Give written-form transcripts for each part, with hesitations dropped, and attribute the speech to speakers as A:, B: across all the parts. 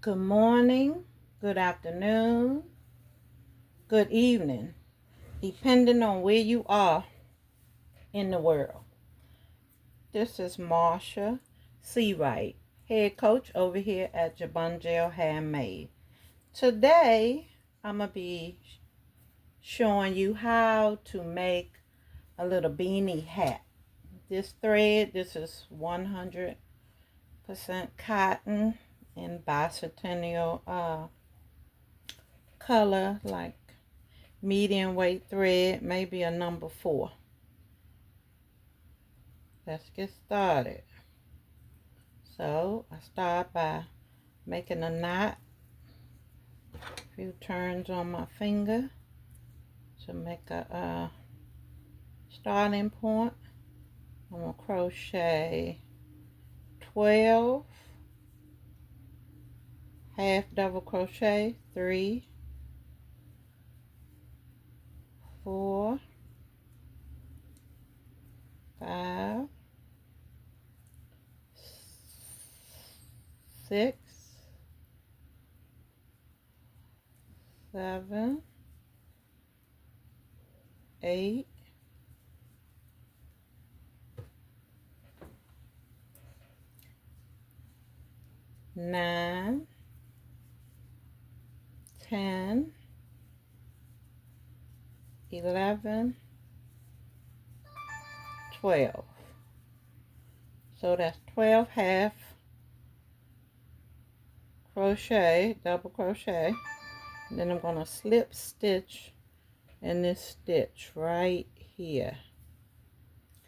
A: Good morning, good afternoon, good evening, depending on where you are in the world. This is Marsha Seawright, head coach over here at JABONGEL Handmade. Today, I'm going to be showing you how to make a little beanie hat. This thread, this is 100% cotton and bicentennial color, like medium weight thread, maybe a number 4. Let's get started. So I start by making a knot, a few turns on my finger to make a starting point. I'm going to crochet 12 half double crochet, 3, 4, 5, 6, 7, 8, 9, 10, 11, 12. So that's 12 half crochet, double crochet. And then I'm going to slip stitch in this stitch right here.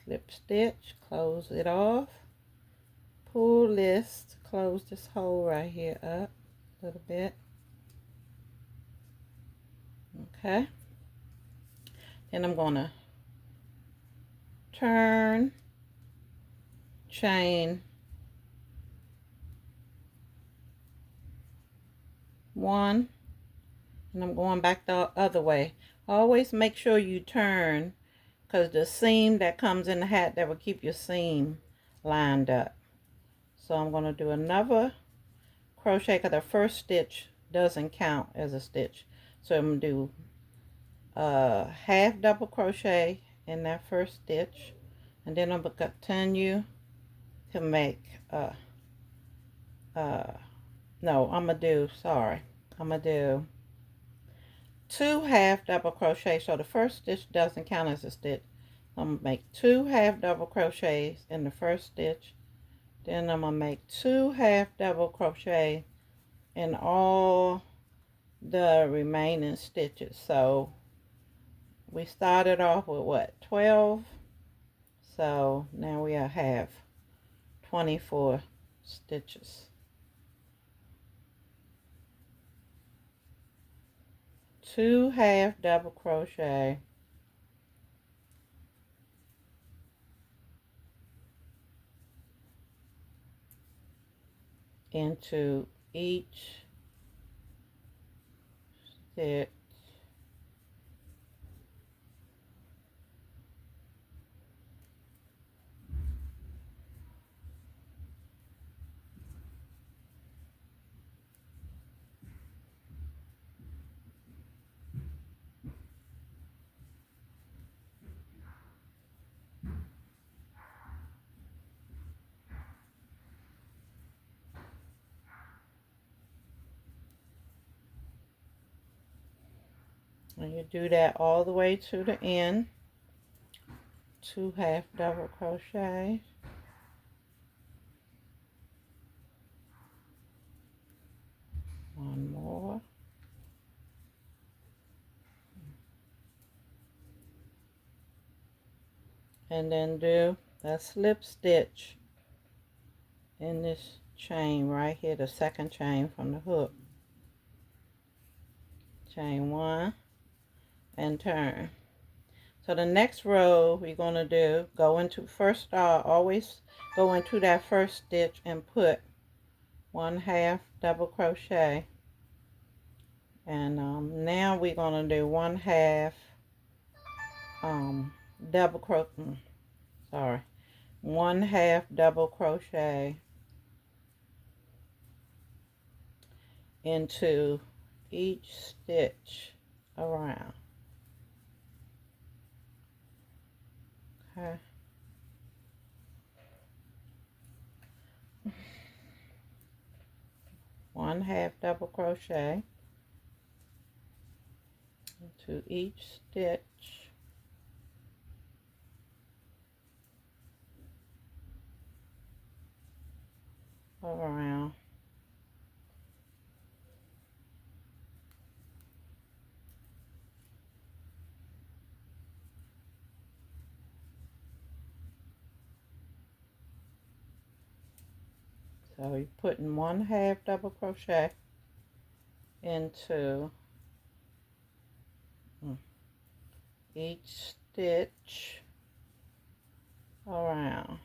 A: Slip stitch, close it off, pull this, close this hole right here up a little bit. Okay. Then I'm going to turn, chain 1, and I'm going back the other way. Always make sure you turn, because the seam that comes in the hat, that will keep your seam lined up. So I'm going to do another crochet, because the first stitch doesn't count as a stitch. So I'm going to do a half double crochet in that first stitch, and then I'm going to continue to make no, I'm going to do 2 half double crochet. So the first stitch doesn't count as a stitch. I'm going to make 2 half double crochets in the first stitch. Then I'm going to make 2 half double crochet in all the remaining stitches. So we started off with what, 12? So now we have 24 stitches. 2 half double crochet into each stitch. And you do that all the way to the end. 2 half double crochet. One more. And then do a slip stitch in this chain right here, the second chain from the hook. Chain 1 and turn. So the next row we're going to do, go into first start, always go into that first stitch and put 1 half double crochet. And now we're going to do 1 half double crochet, 1 half double crochet into each stitch around. Okay. One half double crochet into each stitch around. So you're putting one half double crochet into each stitch around.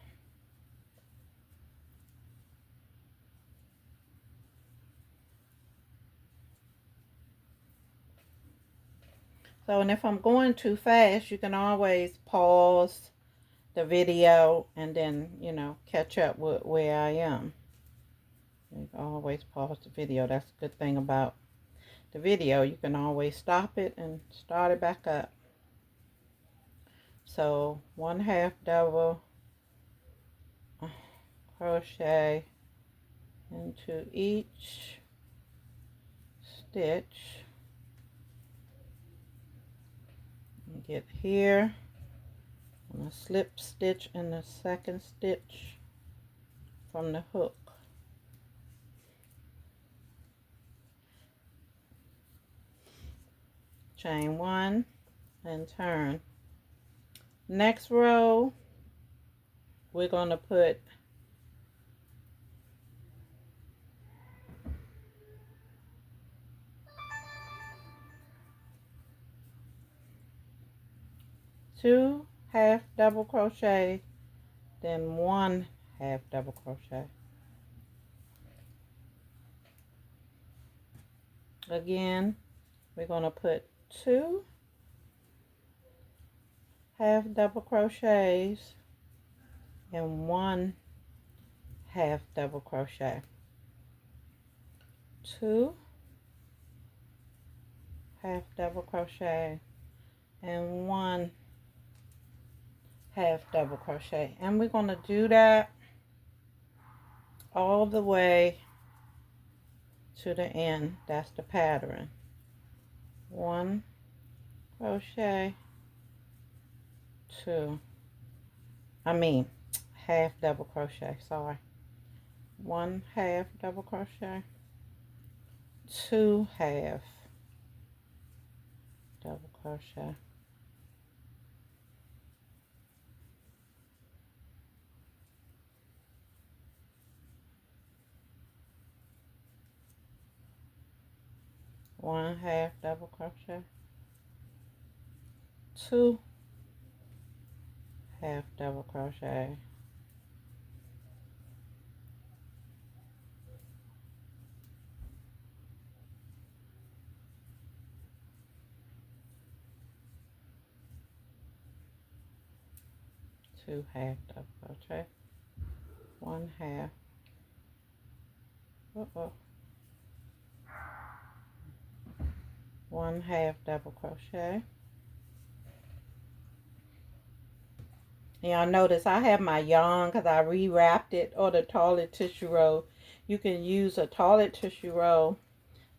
A: So, and if I'm going too fast, you can always pause the video and then, you know, catch up with where I am. You can always pause the video. That's a good thing about the video. You can always stop it and start it back up. So, one half double crochet into each stitch. Get here. I'm going to slip stitch in the second stitch from the hook. Chain one and turn. Next row, we're going to put two half double crochet, then one half double crochet. Again, we're going to put two half double crochets and one half double crochet. Two half double crochet and one half double crochet, and we're going to do that all the way to the end. That's the pattern. One crochet, half double crochet, sorry. One half double crochet, two half double crochet, one half double crochet, two half double crochet, two half double crochet, one half, one half double crochet. Y'all notice I have my yarn because I rewrapped it, or the toilet tissue roll. You can use a toilet tissue roll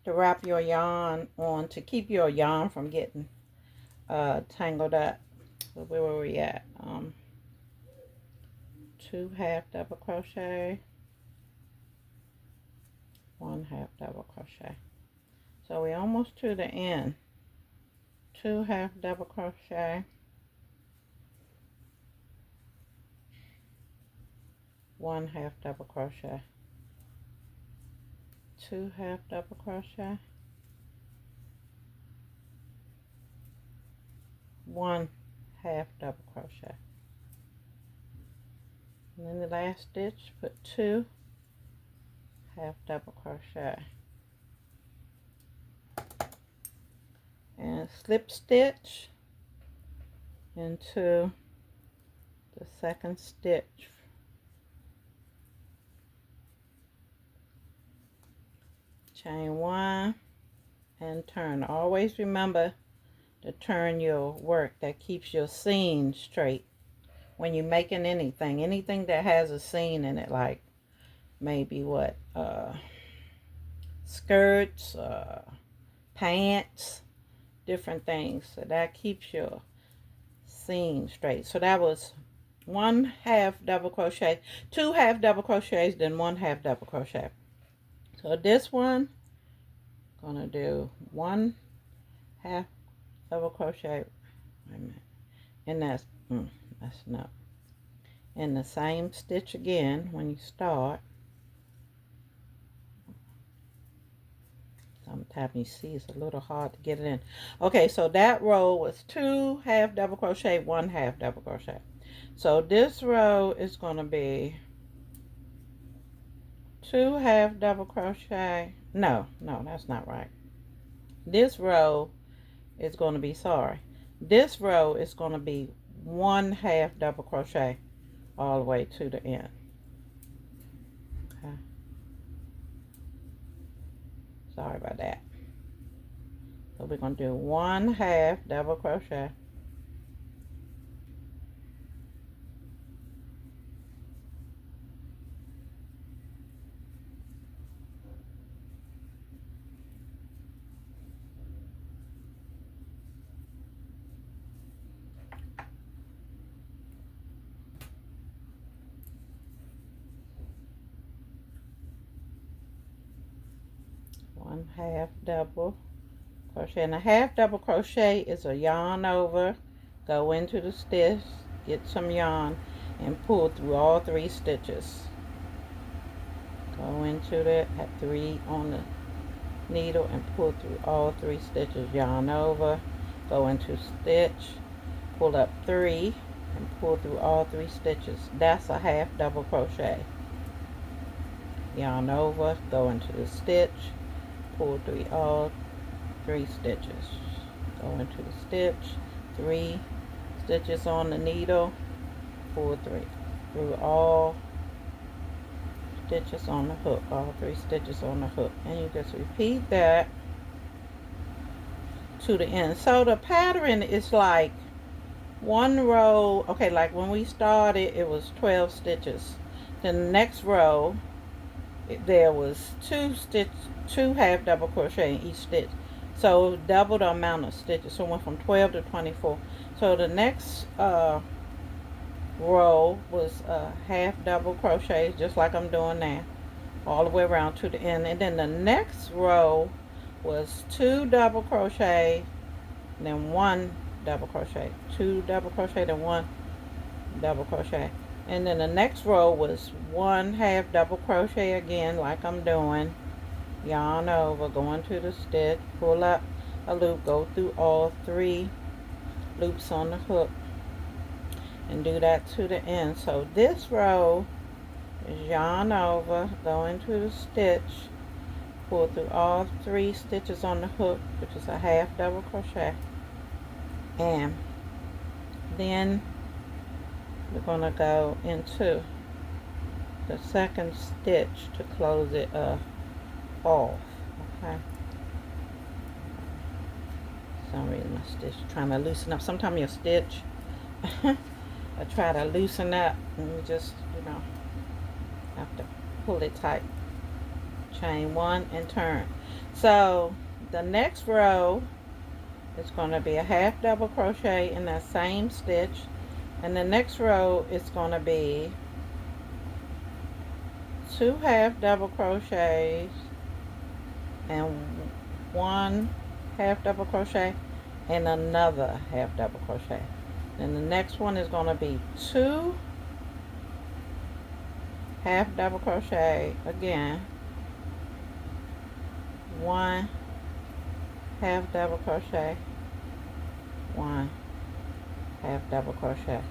A: to wrap your yarn on to keep your yarn from getting tangled up. So where were we at? Two half double crochet, one half double crochet. So we're almost to the end. Two half double crochet, one half double crochet, two half double crochet, one half double crochet, and in the last stitch put two half double crochet and slip stitch into the second stitch. chain 1 and turn. Always remember to turn your work. That keeps your seam straight when you're making anything that has a seam in it, like maybe what skirts, pants, different things. So that keeps your seam straight. So that was 1/2 double crochet, 2 half double crochets, then 1/2 double crochet. So this one, gonna do 1/2 double crochet. Wait a minute, and that's not in the same stitch again when you start. Sometimes you see it's a little hard to get it in. Okay, so that row was 2 half double crochet, 1/2 double crochet. So this row is going to be 2 half double crochet. No, that's not right. This row is going to be, this row is going to be 1/2 double crochet all the way to the end. Okay. Sorry about that. So we're going to do 1/2 double crochet. One half double crochet, and a half double crochet is a yarn over, go into the stitch, get some yarn, and pull through all 3 stitches. Go into it, have 3 on the needle, and pull through all 3 stitches. Yarn over, go into stitch, pull up 3, and pull through all 3 stitches. That's a half double crochet. Yarn over, go into the stitch, pull through all 3 stitches. Go into the stitch, 3 stitches on the needle, pull through all stitches on the hook, all 3 stitches on the hook, and you just repeat that to the end. So the pattern is like one row. Okay, like when we started it was 12 stitches. Then the next row there was 2 half double crochet in each stitch, so double the amount of stitches. So it went from 12 to 24. So the next row was half double crochet, just like I'm doing now, all the way around to the end. And then the next row was 2 double crochet, then 1 double crochet, 2 double crochet, then 1 double crochet. And then the next row was 1 half double crochet again, like I'm doing. Yarn over, go into the stitch, pull up a loop, go through all 3 loops on the hook, and do that to the end. So this row is yarn over, go into the stitch, pull through all 3 stitches on the hook, which is a half double crochet, and then we're going to go into the second stitch to close it off. Okay. For some reason my stitch is trying to loosen up. Sometimes your stitch I try to loosen up, and you just, have to pull it tight. Chain 1 and turn. So the next row is going to be a half double crochet in that same stitch, and the next row is going to be 2 half double crochets and 1 half double crochet and another half double crochet. And the next one is going to be 2 half double crochet again, 1 half double crochet, 1 half double crochet.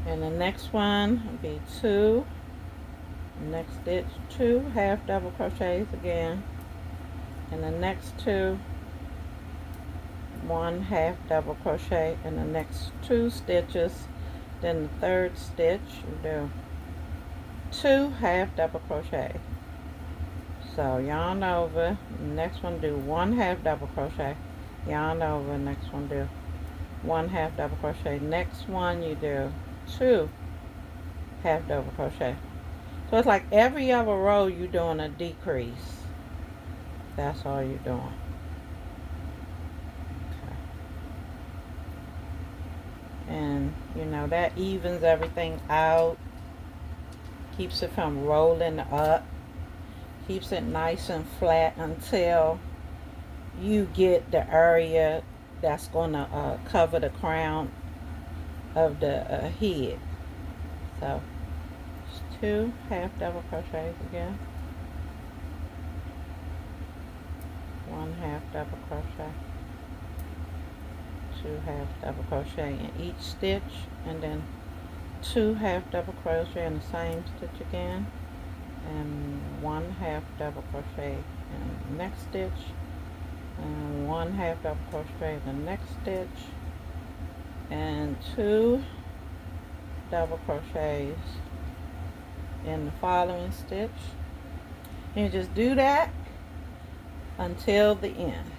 A: And the next one will be 2, next stitch, 2 half double crochets again, and the next 2, 1 half double crochet in the next 2 stitches. Then the third stitch, you do 2 half double crochet. So yarn over, next one do 1 half double crochet, yarn over, next one do 1 half double crochet, next one you do 2 half double crochet. So it's like every other row you're doing a decrease. That's all you're doing. Okay. And you know, that evens everything out, keeps it from rolling up, keeps it nice and flat until you get the area that's going to cover the crown of the head. So it's 2 half double crochets again, 1 half double crochet, 2 half double crochet in each stitch, and then 2 half double crochet in the same stitch again, and 1 half double crochet in the next stitch, and 1 half double crochet in the next stitch, and 2 double crochets in the following stitch. And you just do that until the end.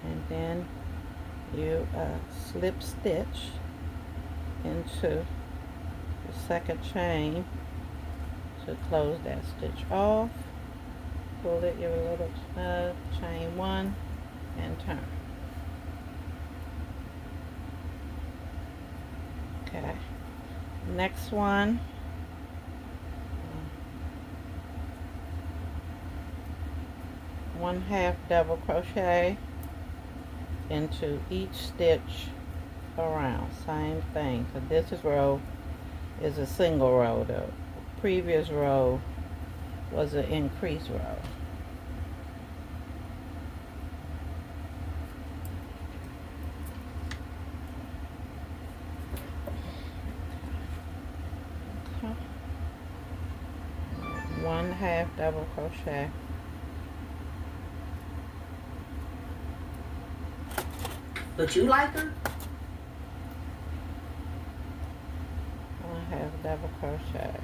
A: And then you slip stitch into the second chain to close that stitch off. Pull it your little chain 1 and turn. Okay, next one, 1 half double crochet into each stitch around. Same thing. So this row is a single row. The previous row was an increased row. Okay. 1 half double crochet.
B: But you like her?
A: 1 half double crochet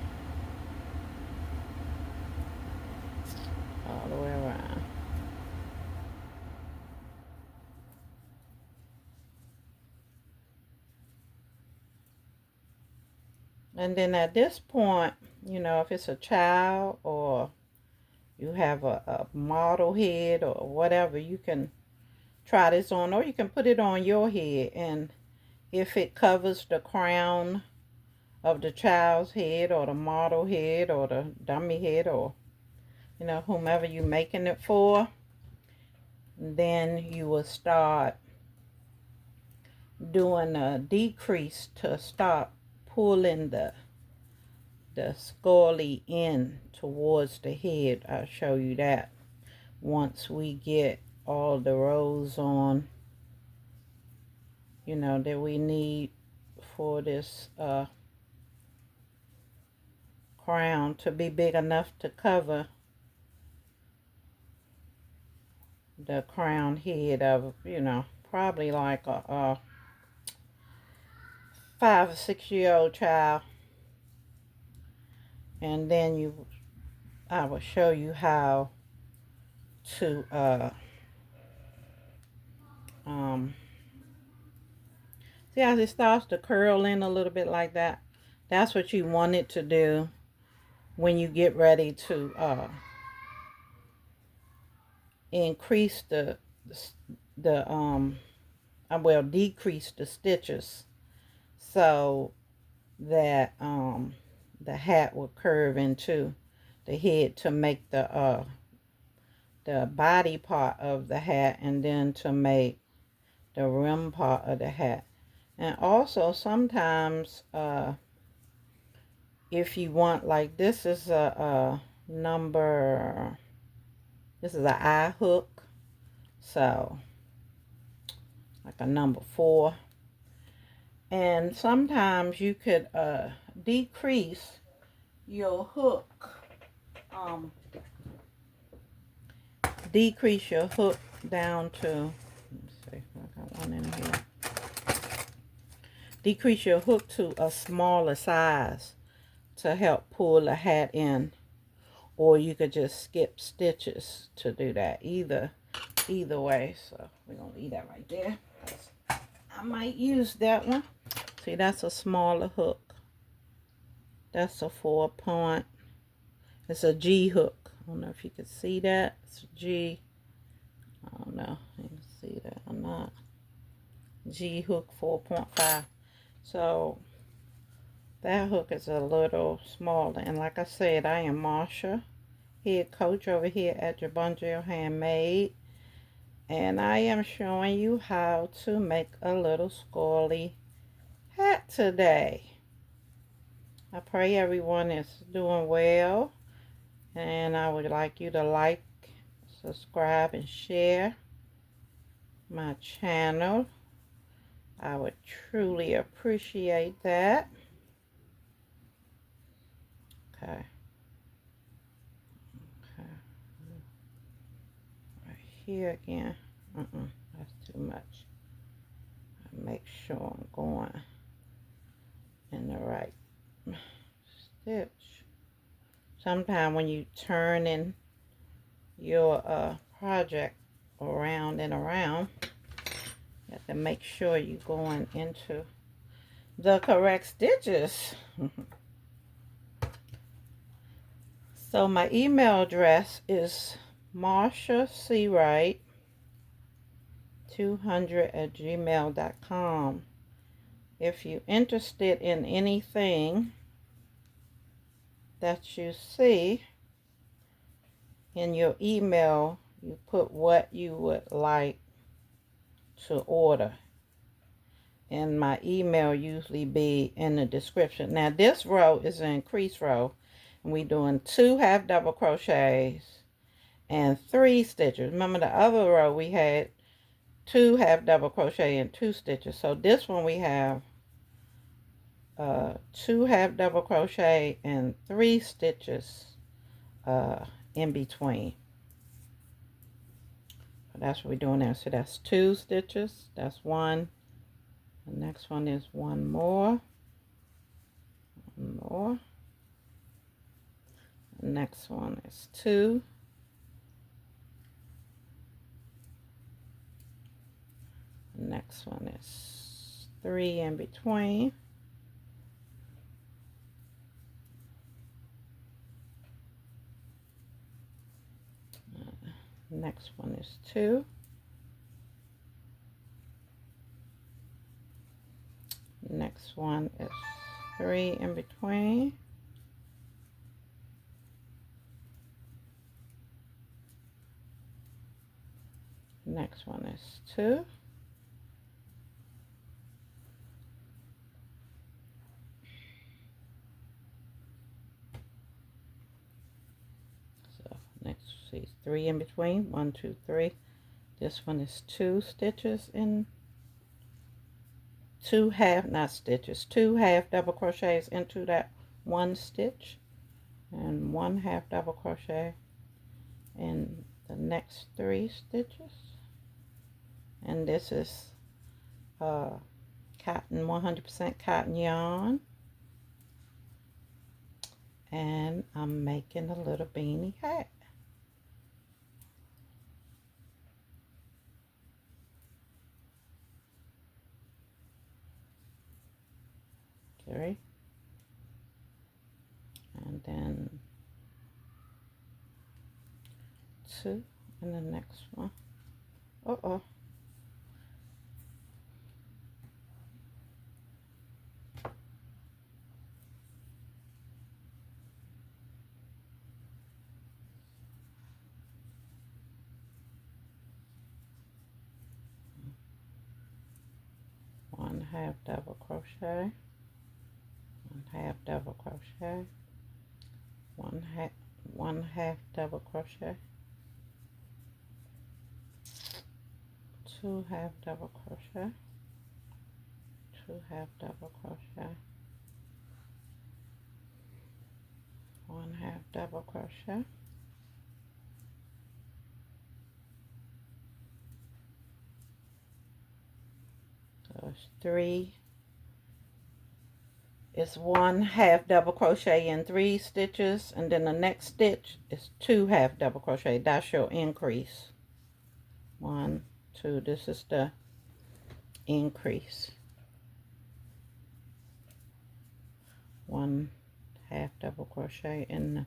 A: all the way around. And then at this point, you know, if it's a child or you have a model head or whatever, you can try this on, or you can put it on your head, and if it covers the crown of the child's head or the model head or the dummy head, or you know, whomever you're making it for, then you will start doing a decrease to stop pulling the scully in towards the head. I'll show you that once we get all the rows on, you know, that we need for this crown to be big enough to cover the crown head of, you know, probably like a 5 or 6 year old child. And then I will show you how to See how it starts to curl in a little bit like that? That's what you want it to do when you get ready to increase well, decrease the stitches so that the hat will curve into the head to make the body part of the hat, and then to make the rim part of the hat. And also sometimes if you want, like this is a number, this is an eye hook, so like a number 4. And sometimes you could decrease your hook, down to, let's see, I got one in here. Decrease your hook to a smaller size to help pull the hat in, or you could just skip stitches to do that. Either way, so we're gonna leave that right there. I might use that one. See, that's a smaller hook. That's a 4-point. It's a G hook. I don't know if you can see that. It's a G. I don't know. You can see that or not. G hook 4.5. So that hook is a little smaller. And like I said, I am Marsha, head coach over here at JABONGEL Handmade. And I am showing you how to make a little squirrely hat today. I pray everyone is doing well. And I would like you to like, subscribe, and share my channel. I would truly appreciate that. Okay. Right here again. That's too much. Make sure I'm going in the right stitch. Sometimes when you turn in your project around and around, you have to make sure you're going into the correct stitches. So my email address is MARSHASEAWRIGHT200@gmail.com. If you're interested in anything that you see in your email, you put what you would like to order, and my email usually be in the description. Now this row is an increase row, and we're doing 2 half double crochets and 3 stitches. Remember the other row we had 2 half double crochet and 2 stitches. So this one we have 2 half double crochet and 3 stitches in between. So that's what we're doing now. So that's 2 stitches. That's 1. The next one is 1 more. 1 more. The next one is 2. The next one is 3 in between. Next one is 2. Next one is 3 in between. Next one is 2. So next, see, 3 in between. 1, 2, 3. This one is 2 stitches in 2 half, not stitches, 2 half double crochets into that 1 stitch, and 1 half double crochet in the next 3 stitches. And this is cotton, 100% cotton yarn, and I'm making a little beanie hat. 3, and then 2 in the next one. Uh-oh. One half double crochet, one half double crochet, one half double crochet, 2 half double crochet, 2 half double crochet, 1 half double crochet, so it's 3. It's 1 half double crochet in 3 stitches, and then the next stitch is 2 half double crochet. That's your increase. 1, 2. This is the increase. 1 half double crochet in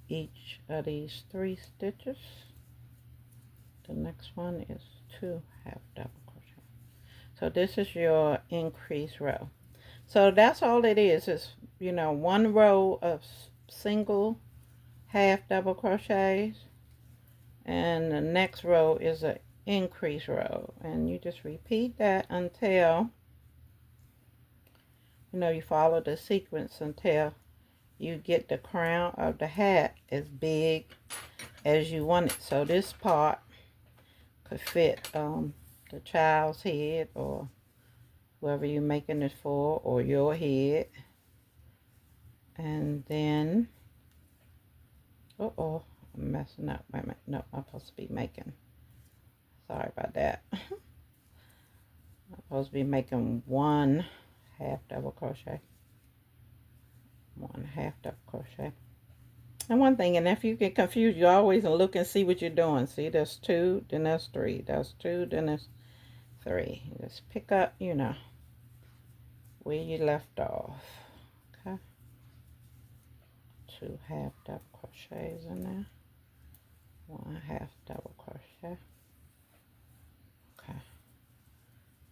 A: each of these 3 stitches. The next one is 2 half double crochet. So this is your increase row. So that's all it is. It's, you know, 1 row of single half double crochets, and the next row is an increase row, and you just repeat that until, you know, you follow the sequence until you get the crown of the hat as big as you want it. So this part could fit the child's head, or whoever you're making it for, or your head. And then, uh-oh, I'm messing up. Wait a minute. No, I'm supposed to be making, sorry about that. I'm supposed to be making 1 half double crochet, 1 half double crochet. And one thing, and if you get confused, you always look and see what you're doing. See, there's 2, then there's 3. There's 2, then there's 3. Just pick up, you know, where you left off. Okay. 2 half double crochets in there. 1 half double crochet. Okay.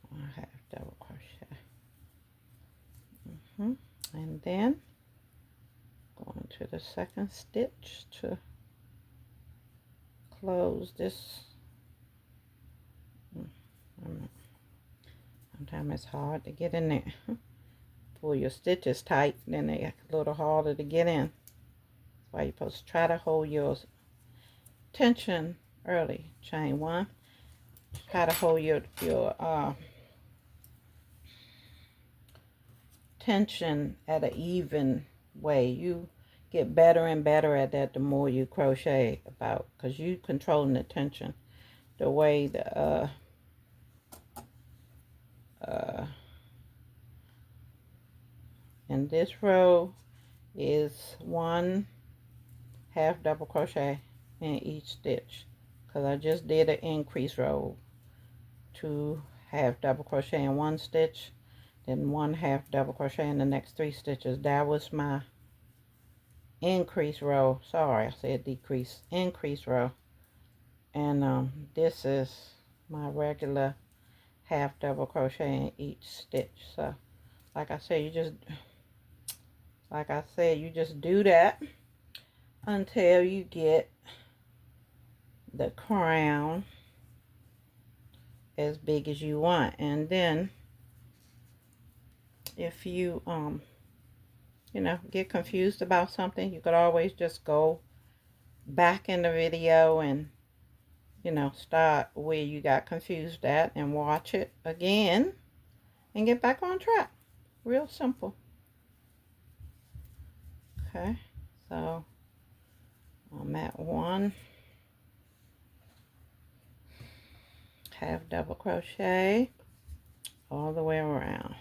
A: 1 half double crochet. And then going to the second stitch to close this. Sometimes it's hard to get in there. Pull your stitches tight, then they're a little harder to get in. That's why you're supposed to try to hold your tension early. Chain 1. Try to hold your tension at an even way. You get better and better at that the more you crochet about, because you controlling the tension. The way the in this row is 1 half double crochet in each stitch, because I just did an increase row. 2 half double crochet in 1 stitch, then 1 half double crochet in the next 3 stitches. That was my increase row. Sorry, I said decrease. Increase row. And this is my regular half double crochet in each stitch. So like I said, you just do that until you get the crown as big as you want. And then if you you know, get confused about something, you could always just go back in the video and, you know, start where you got confused at and watch it again and get back on track. Real simple. Okay, so I'm at 1 half double crochet all the way around.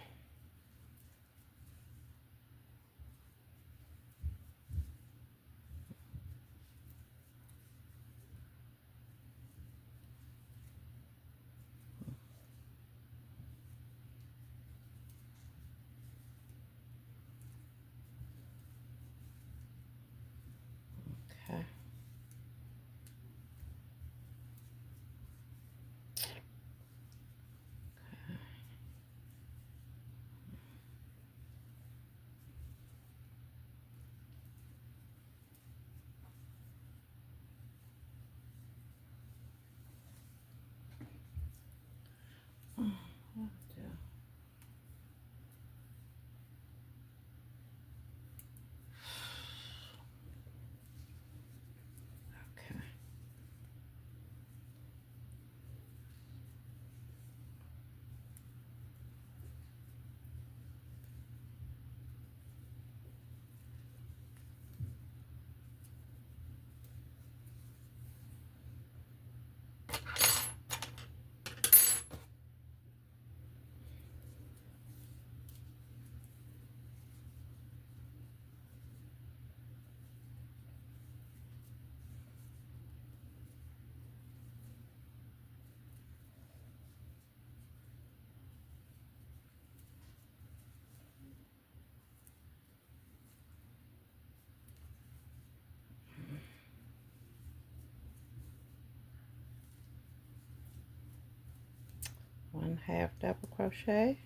A: 1/2 double crochet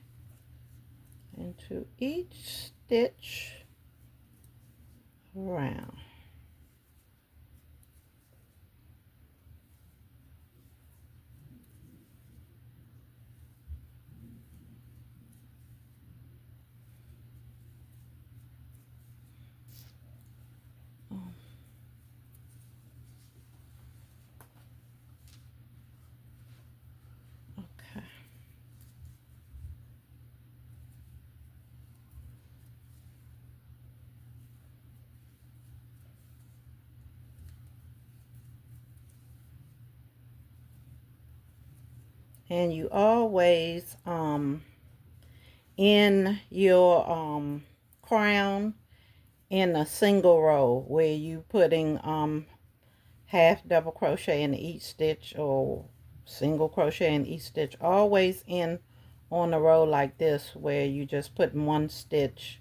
A: into each stitch around. Okay. And you always in your crown in a single row where you putting half double crochet in each stitch or single crochet in each stitch, always in on a row like this where you just put one stitch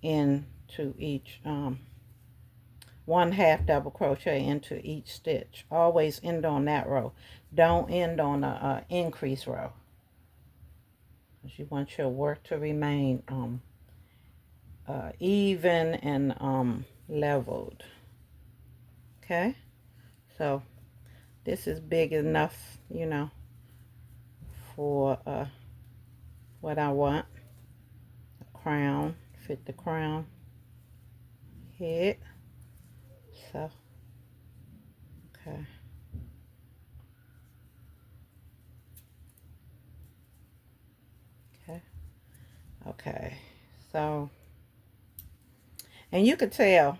A: into each 1/2 double crochet into each stitch. Always end on that row. Don't end on a increase row, because you want your work to remain even and leveled. Okay, so this is big enough, you know, for what I want. A crown, fit the crown head. So okay. Okay, so, and you can tell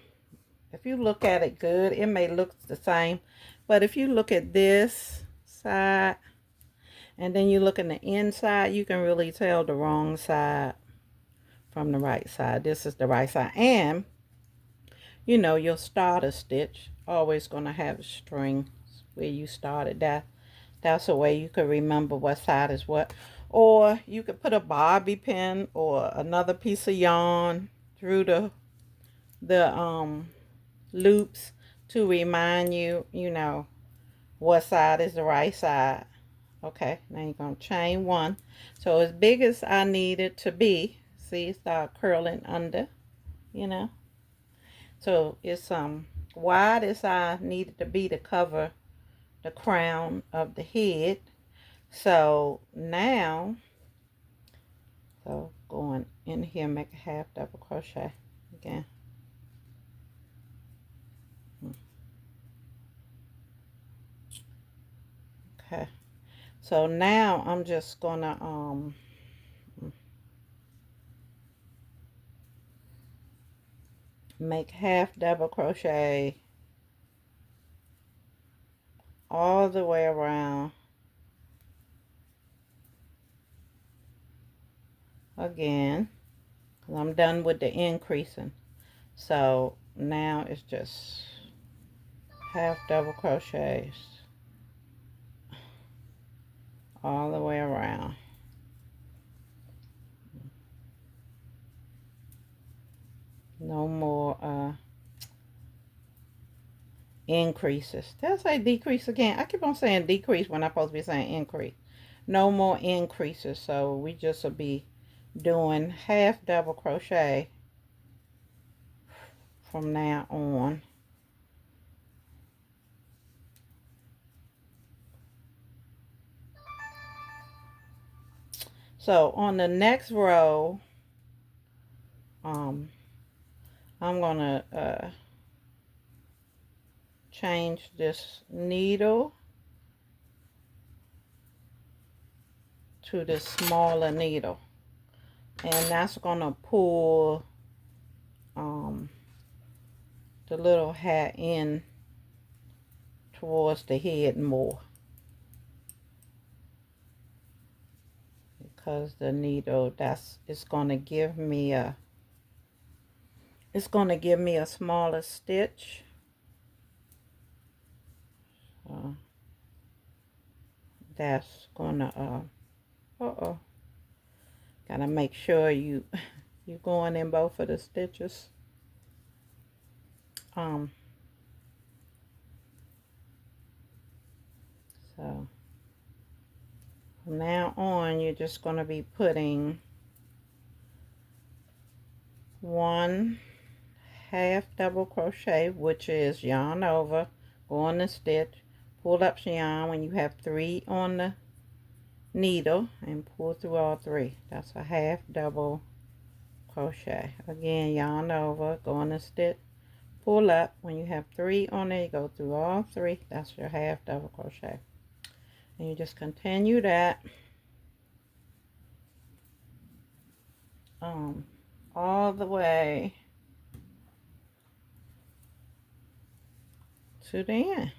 A: if you look at it good, it may look the same, but if you look at this side and then you look in the inside, you can really tell the wrong side from the right side. This is the right side. And you know, your starter stitch always going to have a string where you started. That's a way you could remember what side is what. Or you could put a bobby pin or another piece of yarn through the loops to remind you, you know, what side is the right side. Okay, now you're going to chain one. So as big as I need it to be, see, start curling under, you know. So it's wide as I need it to be to cover the crown of the head. So now, so going in here, make a half double crochet again. Okay, so now I'm just gonna make half double crochet all the way around again, because I'm done with the increasing. So now it's just half double crochets all the way around. No more increases. Did I say decrease again? I keep on saying decrease when I'm supposed to be saying increase. No more increases. So we just will be doing half double crochet from now on. So on the next row, I'm gonna change this needle to the smaller needle, and that's gonna pull the little hat in towards the head more, because the needle it's gonna give me a smaller stitch. That's gonna gotta make sure you going in both of the stitches. So From now on, you're just going to be putting 1 half double crochet, which is yarn over, go on the stitch, pull up yarn when you have 3 on the needle, and pull through all 3. That's a half double crochet. Again, yarn over, go on the stitch, pull up. When you have 3 on there, you go through all 3. That's your half double crochet. And you just continue that all the way to the end.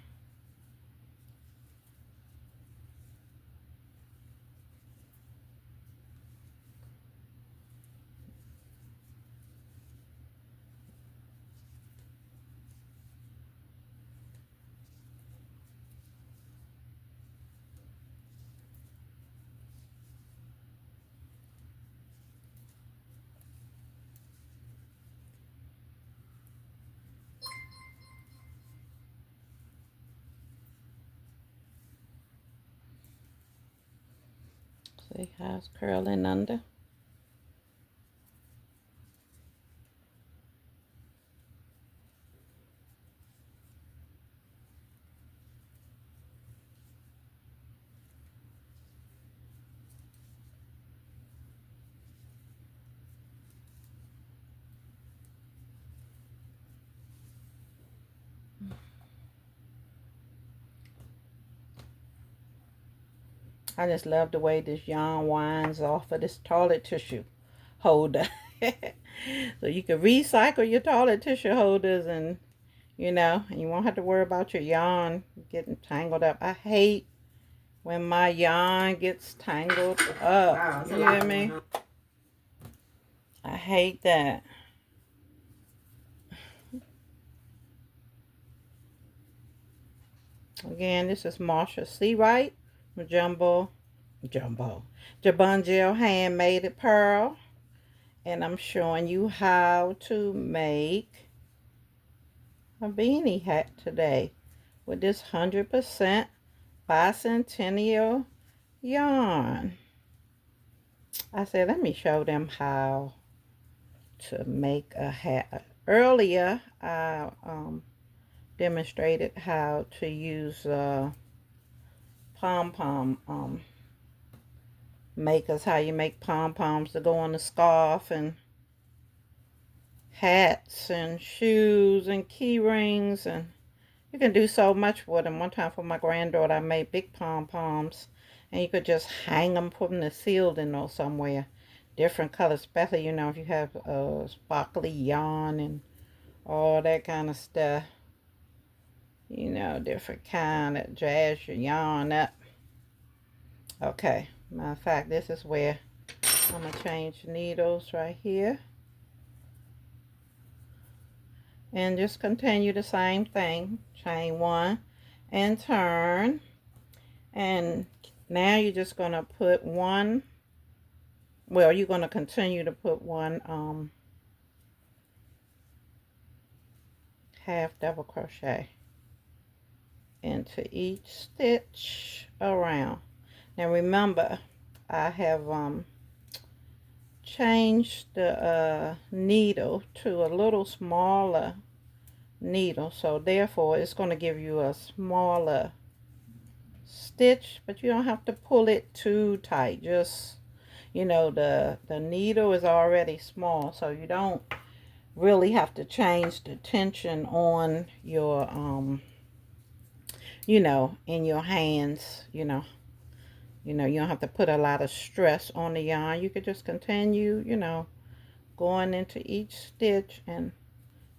A: See how it's curling under? I just love the way this yarn winds off of this toilet tissue holder. So you can recycle your toilet tissue holders, and and you won't have to worry about your yarn getting tangled up. I hate when my yarn gets tangled up.
B: Wow,
A: You hear me? I hate that. Again, this is MARSHA SEAWRIGHT Jabongel Handmade Pearl. And I'm showing you how to make a beanie hat today with this 100% bicentennial yarn. I said, let me show them how to make a hat. Earlier, I demonstrated how to use pom-pom makers, how you make pom-poms to go on the scarf and hats and shoes and key rings, and you can do so much with them. One time for my granddaughter, I made big pom-poms, and you could just hang them, put them in the ceiling or somewhere, different colors, especially if you have sparkly yarn and all that kind of stuff, different kind that jazz your yarn up. Okay, matter of fact, this is where I'm gonna change needles right here. And just continue the same thing. Chain 1 and turn. And now you're just going to put one, well, you're going to continue to put one half double crochet into each stitch around. Now remember, I have changed the needle to a little smaller needle, so therefore it's going to give you a smaller stitch, but you don't have to pull it too tight. Just the needle is already small, so you don't really have to change the tension on your in your hands. You don't have to put a lot of stress on the yarn. You could just continue, going into each stitch and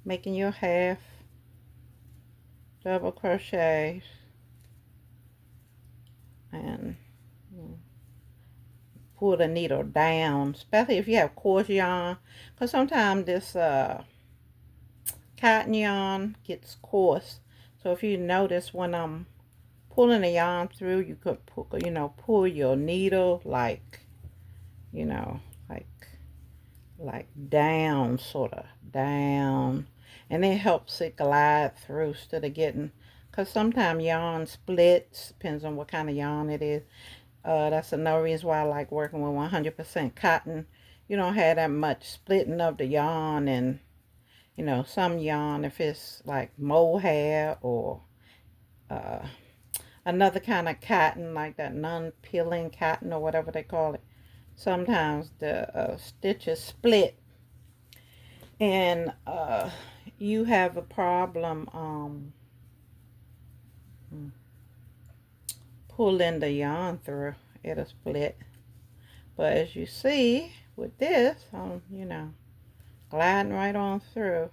A: making your half double crochet and pull the needle down, especially if you have coarse yarn, because sometimes this cotton yarn gets coarse. So if you notice, when I'm pulling the yarn through, you could pull your needle like like down, sort of down, and it helps it glide through instead of getting, because sometimes yarn splits, depends on what kind of yarn it is. That's another reason why I like working with 100% cotton. You don't have that much splitting of the yarn, and some yarn, if it's like mohair or uh, another kind of cotton, like that non-peeling cotton or whatever they call it, sometimes the stitches split, and you have a problem pulling the yarn through. It'll split. But as you see with this, gliding right on through.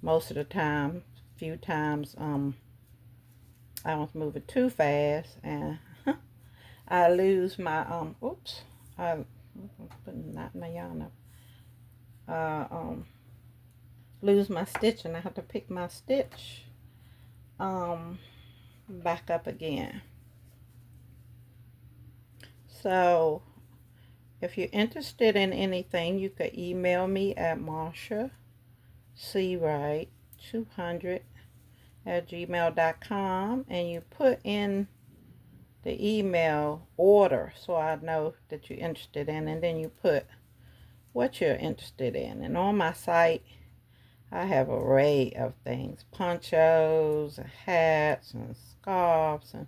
A: Most of the time, a few times, I was moving too fast, and I lose my oops, I'm putting not my yarn up. Lose my stitch, and I have to pick my stitch back up again. So if you're interested in anything, you could email me at MARSHASEAWRIGHT200 at gmail.com, and you put in the email order so I know that you're interested in, and then you put what you're interested in. And on my site, I have an array of things: ponchos, and hats, and scarves, and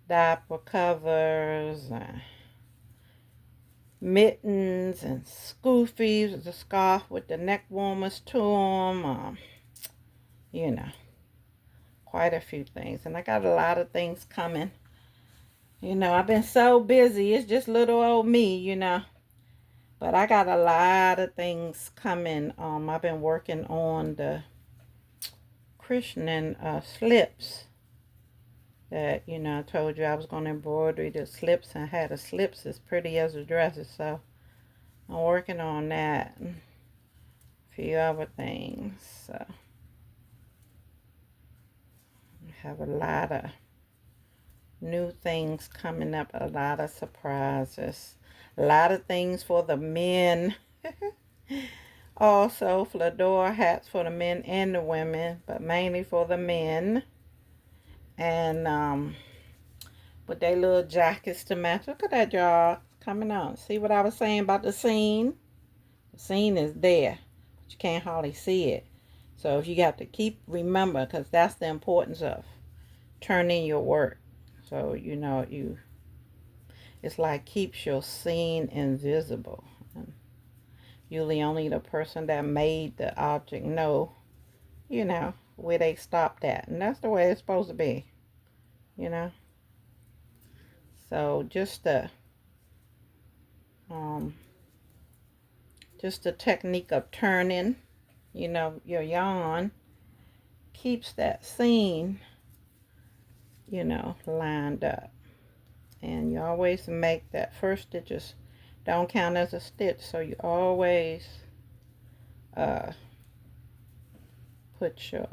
A: diaper covers, and mittens, and scoofies, the scarf with the neck warmers to them, quite a few things. And I got a lot of things coming. I've been so busy. It's just little old me, But I got a lot of things coming. I've been working on the cushioning slips that, I told you I was going to embroider the slips, and had the slips as pretty as the dresses. So I'm working on that and a few other things. So I have a lot of new things coming up, a lot of surprises, a lot of things for the men. Also, fedora hats for the men and the women, but mainly for the men. And with their little jackets to match. Look at that, y'all, coming on. See what I was saying about the seam? The seam is there, but you can't hardly see it. So if you got to remember, because that's the importance of turning your work. So it's like keeps your seam invisible. And usually only the person that made the object know, where they stopped at. And that's the way it's supposed to be, So just the technique of turning, your yarn keeps that seam, lined up. And you always make that first stitches don't count as a stitch, so you always put your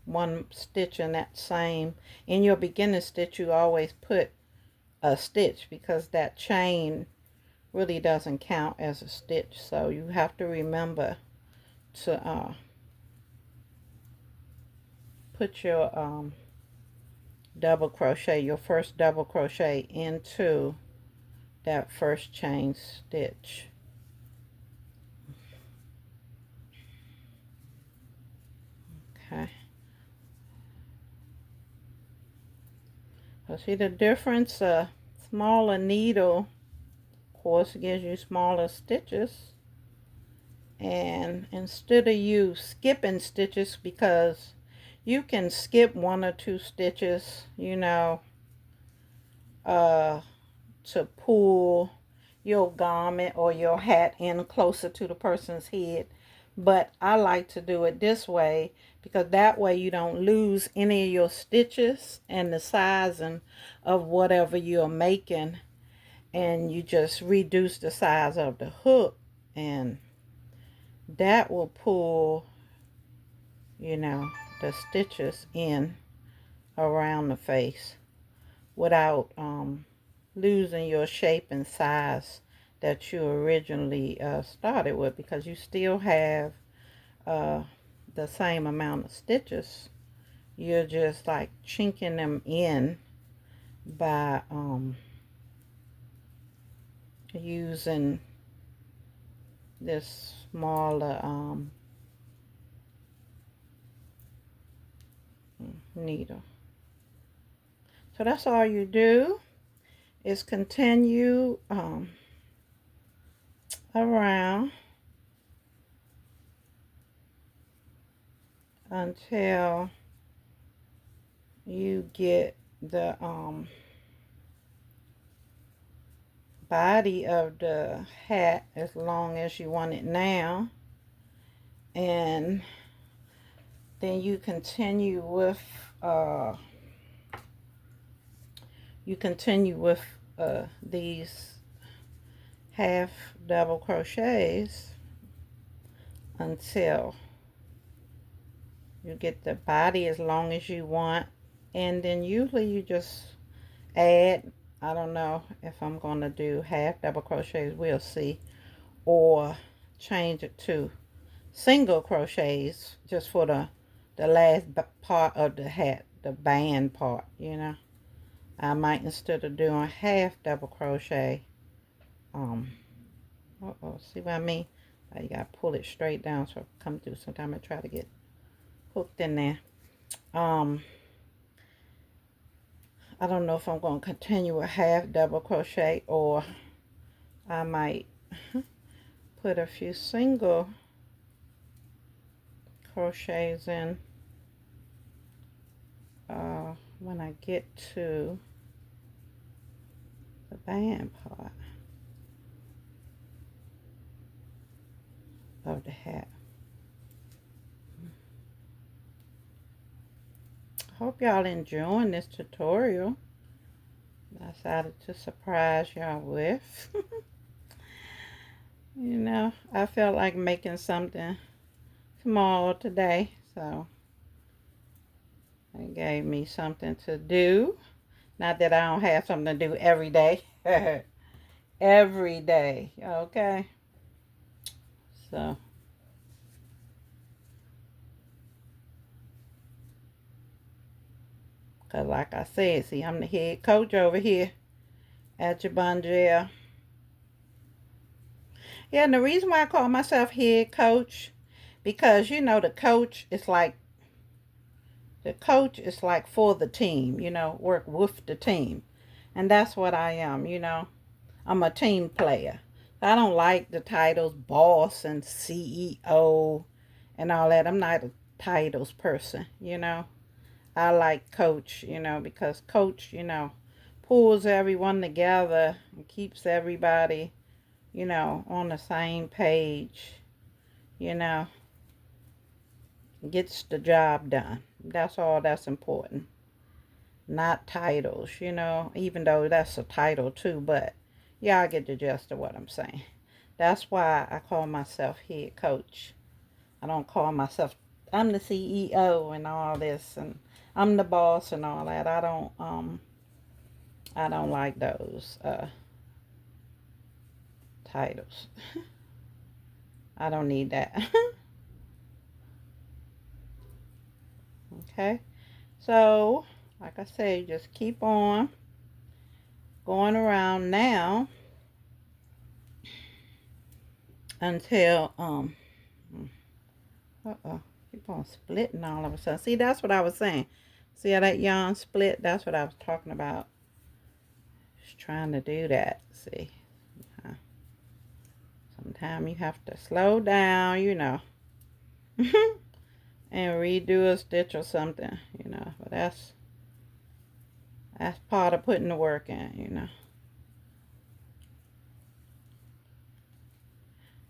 A: one stitch in that same. In your beginning stitch, you always put a stitch, because that chain really doesn't count as a stitch. So you have to remember to put your double crochet, your first double crochet, into that first chain stitch. Okay. So see the difference? A smaller needle, of course, gives you smaller stitches. And instead of you skipping stitches, because you can skip 1 or 2 stitches, to pull your garment or your hat in closer to the person's head. But I like to do it this way, because that way you don't lose any of your stitches and the sizing of whatever you're making, and you just reduce the size of the hook, and that will pull, the stitches in around the face without losing your shape and size that you originally started with, because you still have the same amount of stitches. You're just like chinking them in by using this smaller needle. So that's all you do, is continue around until you get the body of the hat as long as you want it now, and then you continue with these half double crochets until you get the body as long as you want. And then usually you just add, I don't know if I'm going to do half double crochets, we'll see, or change it to single crochets just for the last part of the hat, the band part, you know. I might, instead of doing half double crochet, see what I mean? You gotta pull it straight down so it come through. Sometimes I try to get hooked in there. I don't know if I'm going to continue with half double crochet, or I might put a few single crochets in when I get to the band part of the hat. Hope y'all enjoying this tutorial I decided to surprise y'all with. You know, I felt like making something small today, so it gave me something to do. Not that I don't have something to do every day. Every day, okay? So, because like I said, see, I'm the head coach over here at JABONGEL. Yeah, and the reason why I call myself head coach, because, you know, the coach is like for the team, you know, work with the team. And that's what I am, you know. I'm a team player. I don't like the titles boss and CEO and all that. I'm not a titles person, you know. I like coach, you know, because coach, you know, pulls everyone together and keeps everybody, you know, on the same page, you know, gets the job done. That's all that's important. Not titles, you know, even though that's a title too, but y'all get the gist of what I'm saying. That's why I call myself head coach. I don't call myself, I'm the CEO and all this, and I'm the boss and all that. I don't like those titles. I don't need that. Okay, so like I say, just keep on going around now until keep on splitting all of a sudden. See, that's what I was saying. See how that yarn split? That's what I was talking about. Just trying to do that. See, sometimes you have to slow down, you know. And redo a stitch or something, you know. But that's part of putting the work in, you know.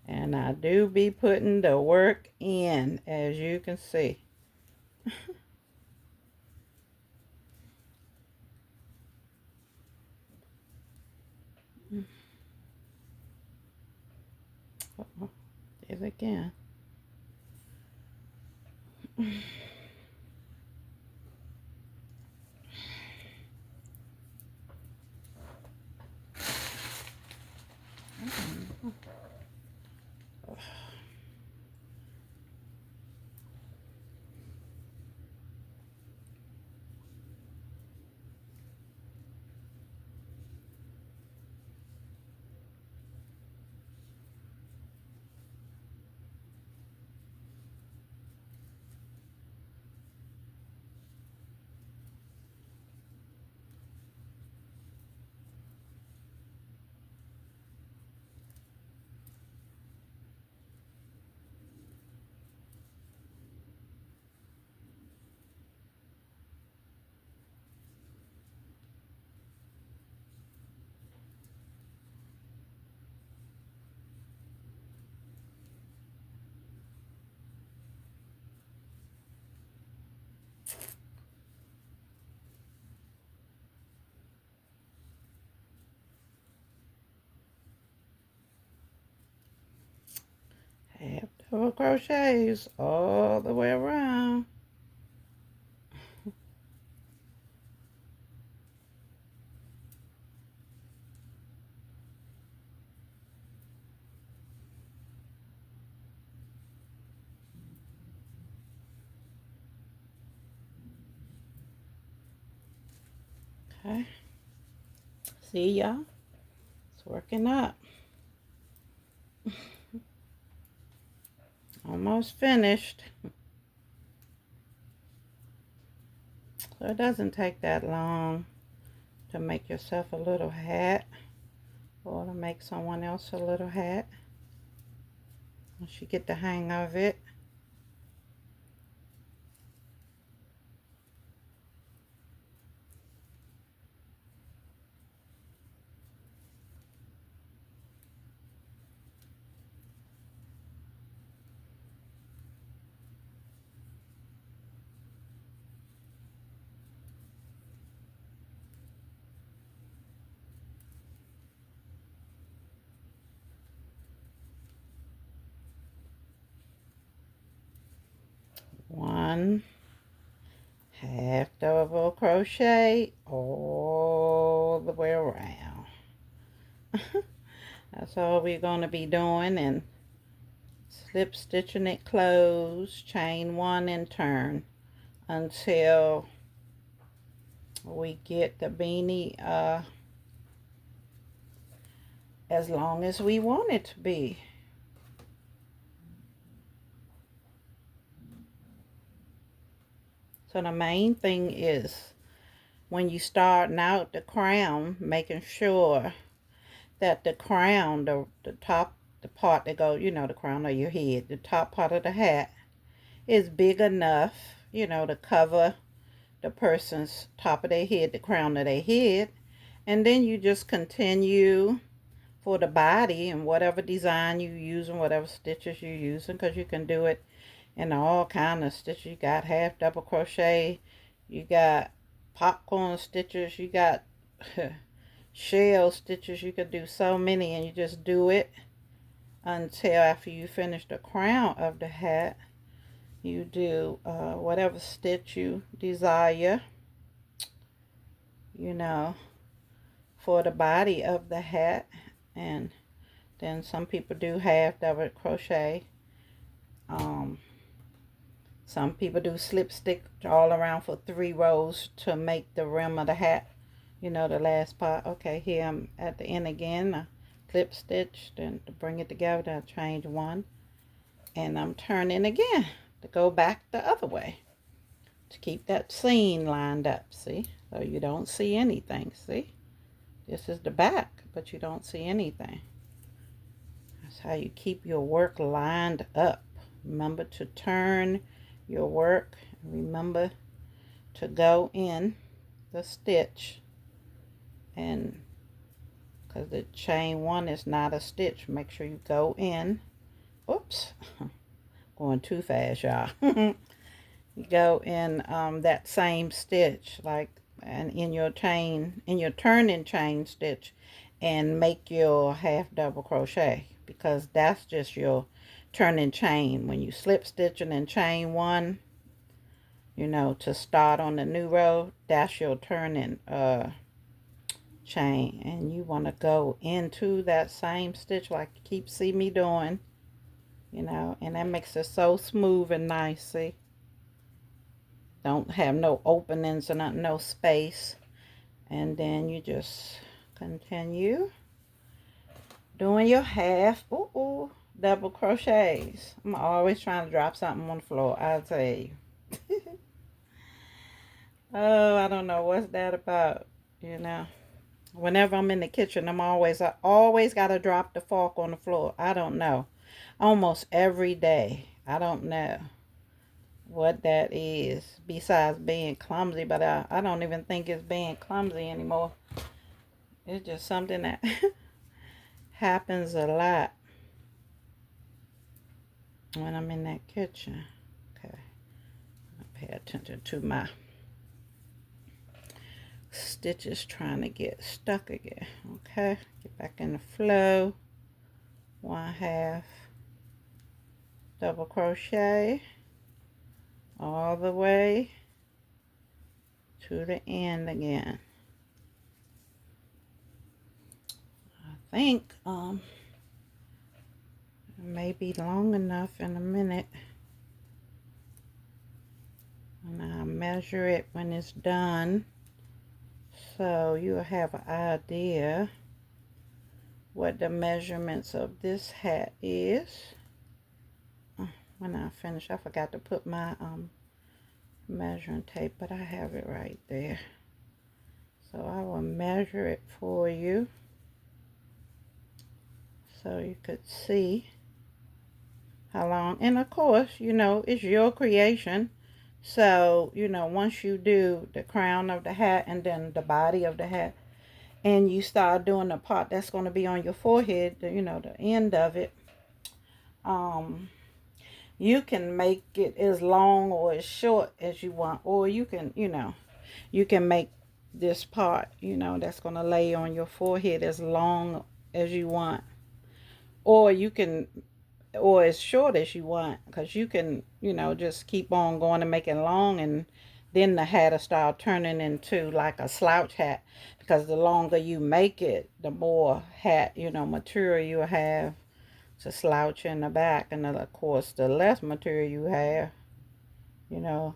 A: And I do be putting the work in, as you can see. Did it again. double crochets all the way around. Okay, see y'all, it's working up. Almost finished. So it doesn't take that long to make yourself a little hat or to make someone else a little hat once you get the hang of it. One half double crochet all the way around. That's all we're going to be doing, and slip stitching it closed, chain one and turn until we get the beanie as long as we want it to be. So the main thing is when you starting out the crown, making sure that the crown, the top, the part that goes, you know, the crown of your head, the top part of the hat is big enough, you know, to cover the person's top of their head, the crown of their head. And then you just continue for the body and whatever design you using, whatever stitches you're using, because you can do it in all kind of stitches. You got half double crochet, you got popcorn stitches, you got shell stitches. You could do so many, and you just do it until after you finish the crown of the hat, you do whatever stitch you desire, you know, for the body of the hat. And then some people do half double crochet. Some people do slip stitch all around for 3 rows to make the rim of the hat, you know, the last part. Okay, here I'm at the end again. I slip stitch, then to bring it together, I change one, and I'm turning again to go back the other way to keep that seam lined up. See, so you don't see anything. See, this is the back, but you don't see anything. That's how you keep your work lined up. Remember to turn your work. Remember to go in the stitch, and because the chain one is not a stitch, make sure you go in. Oops, going too fast, y'all. You go in that same stitch, like, and in your chain, in your turning chain stitch, and make your half double crochet, because that's just your turning chain. When you slip stitching and chain one, you know, to start on the new row, that's your turning chain, and you want to go into that same stitch like you keep see me doing, you know, and that makes it so smooth and nice. See, don't have no openings or nothing, no space. And then you just continue doing your half double crochets. I'm always trying to drop something on the floor, I'll tell you. Oh, I don't know what's that about, you know. Whenever I'm in the kitchen, I always got to drop the fork on the floor. I don't know. Almost every day. I don't know what that is besides being clumsy, but I don't even think it's being clumsy anymore. It's just something that happens a lot when I'm in that kitchen. Okay. Pay attention to my stitches trying to get stuck again. Okay, get back in the flow. 1/2 double crochet all the way to the end again. I think it may be long enough in a minute, and I'll measure it when it's done, so you'll have an idea what the measurements of this hat is. When I finish, I forgot to put my measuring tape, but I have it right there, so I will measure it for you so you could see how long. And of course, you know, it's your creation, so you know, once you do the crown of the hat and then the body of the hat, and you start doing the part that's going to be on your forehead, you know, the end of it, you can make it as long or as short as you want, or you can, you know, you can make this part, you know, that's going to lay on your forehead as long as you want, or you can, or as short as you want, because you can, you know, just keep on going and make it long, and then the hat will start turning into like a slouch hat, because the longer you make it, the more hat, you know, material you have to slouch in the back, and then of course the less material you have, you know,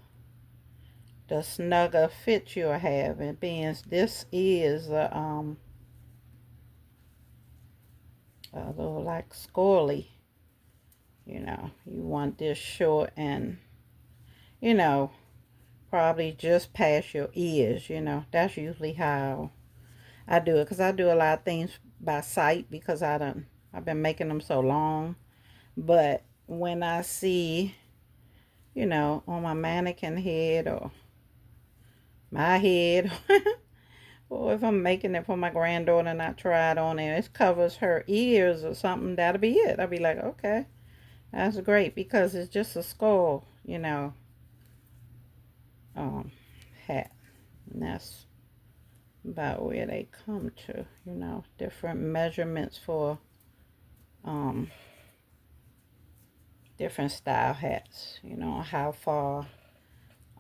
A: the snugger fit you'll have. And being this is a little like scorely, you know, you want this short and, you know, probably just past your ears, you know. That's usually how I do it, because I do a lot of things by sight, because I've been making them so long. But when I see, you know, on my mannequin head or my head, or if I'm making it for my granddaughter and I try it on and it covers her ears or something, that'll be it. I'll be like, okay, that's great, because it's just a skull, you know, hat. And that's about where they come to, you know, different measurements for different style hats, you know, how far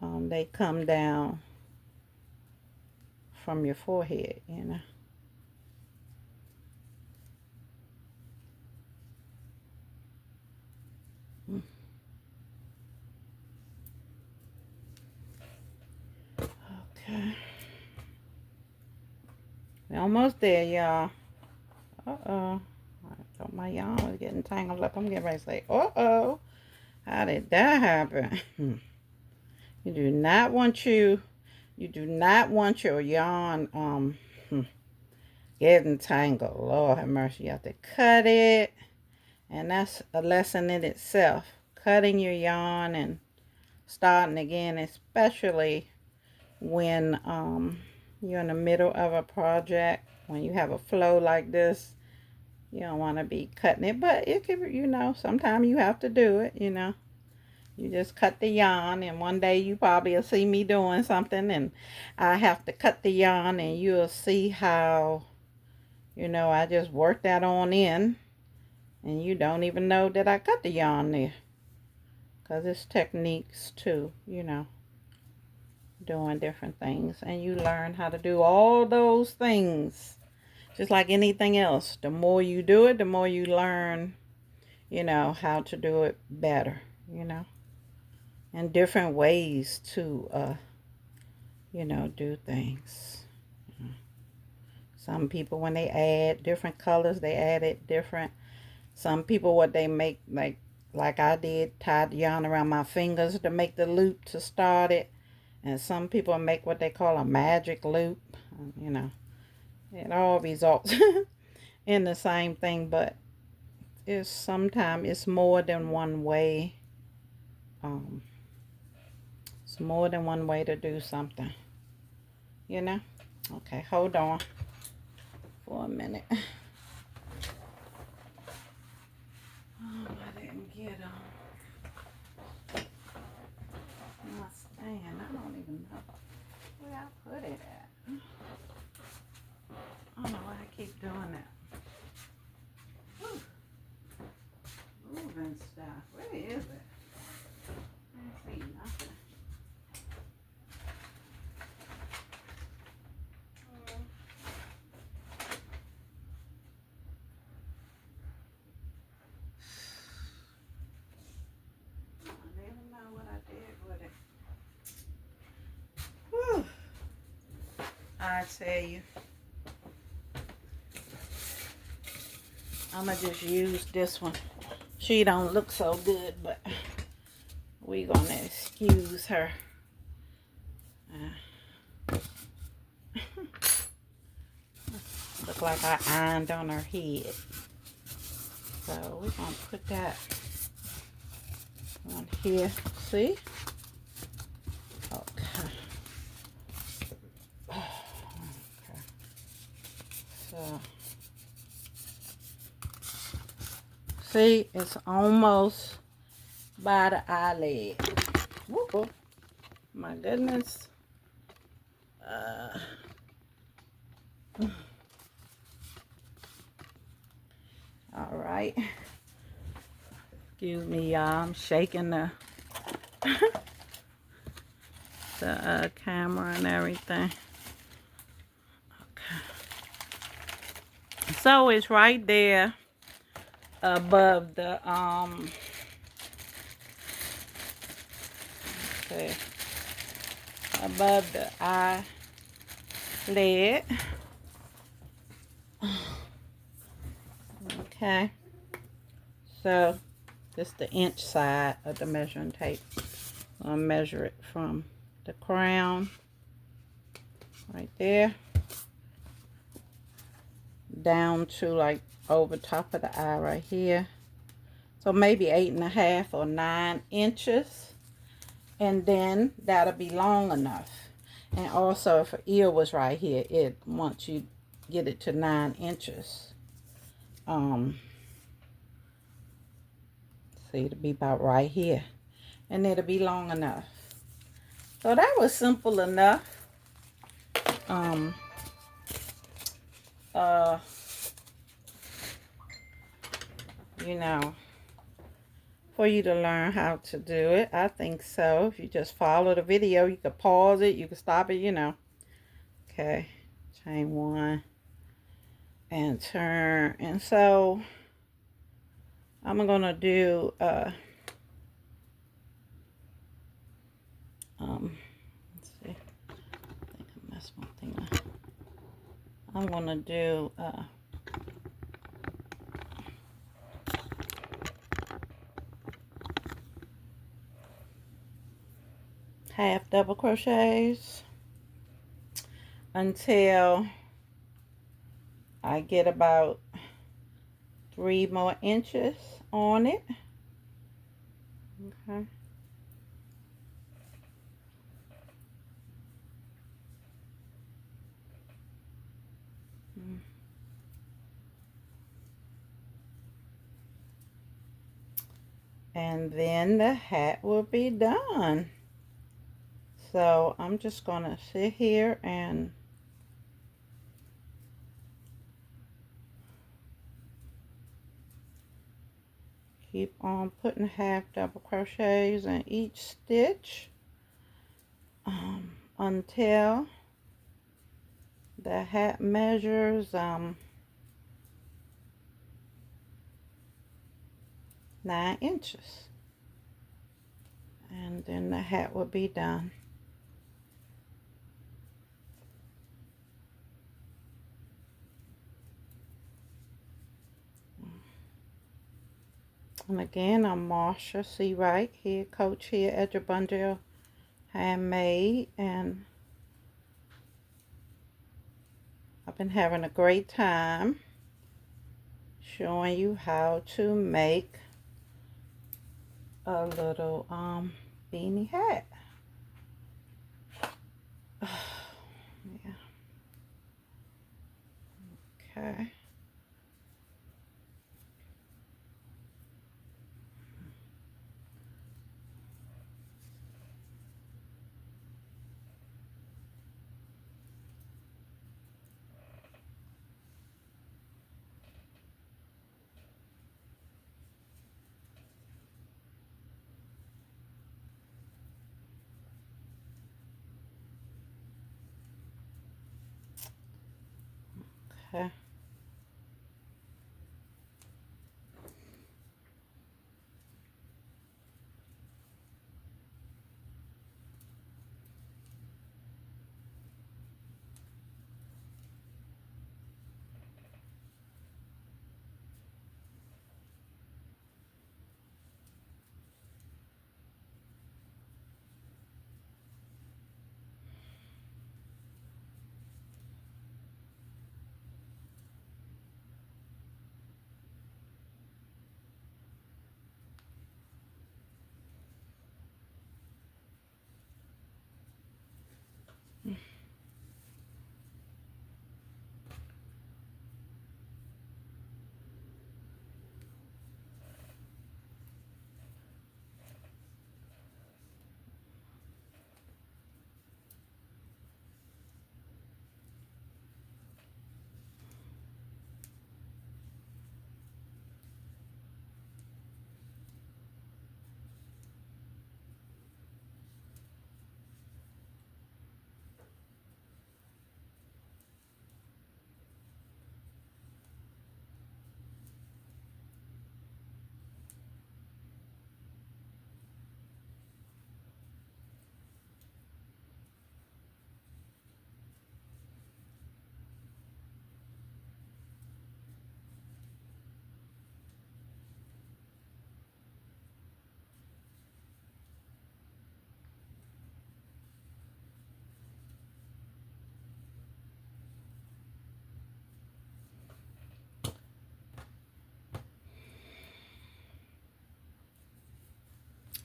A: they come down from your forehead, you know. Okay. We're almost there, y'all. Uh-oh. I thought my yarn was getting tangled up. I'm getting ready to say, uh-oh. How did that happen? You do not want your yarn getting tangled. Lord have mercy. You have to cut it. And that's a lesson in itself. Cutting your yarn and starting again, especially when you're in the middle of a project. When you have a flow like this, you don't want to be cutting it. But it could, you know, sometimes you have to do it, you know. You just cut the yarn, and one day you probably will see me doing something and I have to cut the yarn, and you'll see how, you know, I just work that on in, and you don't even know that I cut the yarn there, because it's techniques too, you know, doing different things, and you learn how to do all those things just like anything else. The more you do it, the more you learn, you know, how to do it better, you know, and different ways to you know, do things. Some people, when they add different colors, they add it different. Some people, what they make, like I did, tie the yarn around my fingers to make the loop to start it. And some people make what they call a magic loop. You know, it all results in the same thing, but it's sometimes it's more than one way. It's more than one way to do something, you know. Okay, hold on for a minute. Oh, I didn't get my stand. I don't even know where I put it at. I don't know why I keep doing that. Whew. Moving stuff. Where is tell you. I'ma just use this one. She don't look so good, but we gonna excuse her. Look like I ironed on her head. So we're gonna put that on here. See? Okay. Okay. So see, it's almost by the eyelid. Whoop. My goodness. All right. Excuse me, y'all. I'm shaking the camera and everything. Okay. So it's right there above the okay, above the eyelid. Okay. So this is the inch side of the measuring tape. I'll measure it from the crown right there down to like over top of the eye right here. So maybe 8.5 or 9 inches, and then that'll be long enough. And also if her ear was right here, it once you get it to 9 inches, see, it'll be about right here, and it'll be long enough. So that was simple enough. You know, for you to learn how to do it. I think so. If you just follow the video, you can pause it, you can stop it, you know. Okay, chain 1 and turn. And so I'm gonna do let's see, I think I messed one thing up. I'm gonna do half double crochets until I get about 3 more inches on it. Okay. And then the hat will be done. So I'm just gonna sit here and keep on putting half double crochets in each stitch until the hat measures 9 inches, and then the hat will be done. And again, I'm Marsha Seawright, head coach here at JABONGEL Handmade, and I've been having a great time showing you how to make a little beanie hat. Yeah. Okay. Okay.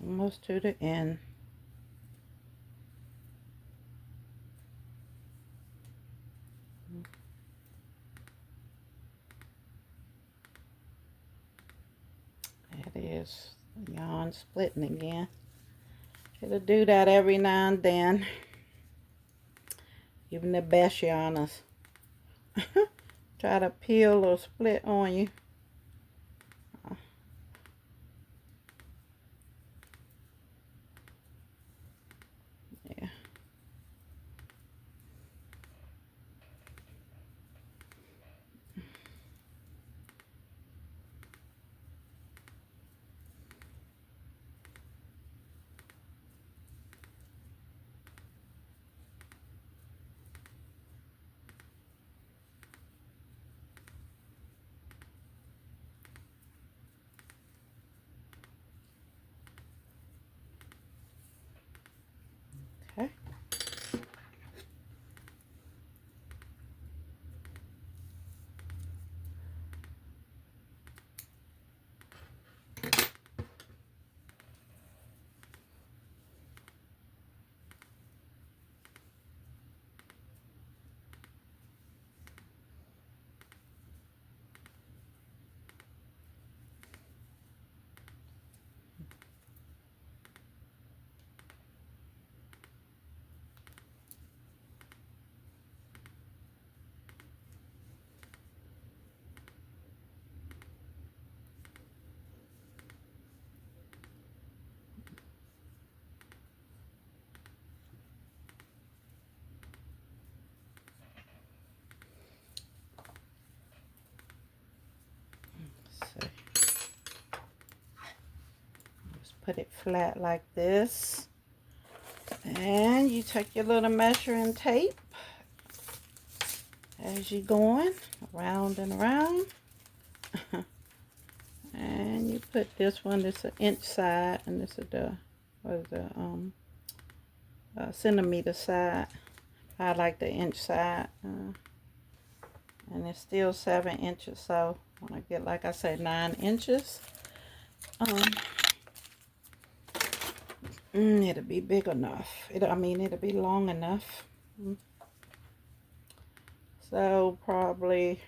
A: Almost to the end. It is. The yarn splitting again. It'll do that every now and then. Even the best yarners try to peel or split on you. Yeah. Okay. So just put it flat like this. And you take your little measuring tape as you're going around and around. And you put this one, this is an inch side, and this is the, centimeter side. I like the inch side. And it's still 7 inches, so when I get, like I said, 9 inches, it'll be big enough. It'll be long enough. So probably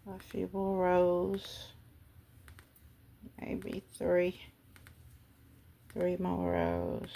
A: a few more rows, maybe three more rows.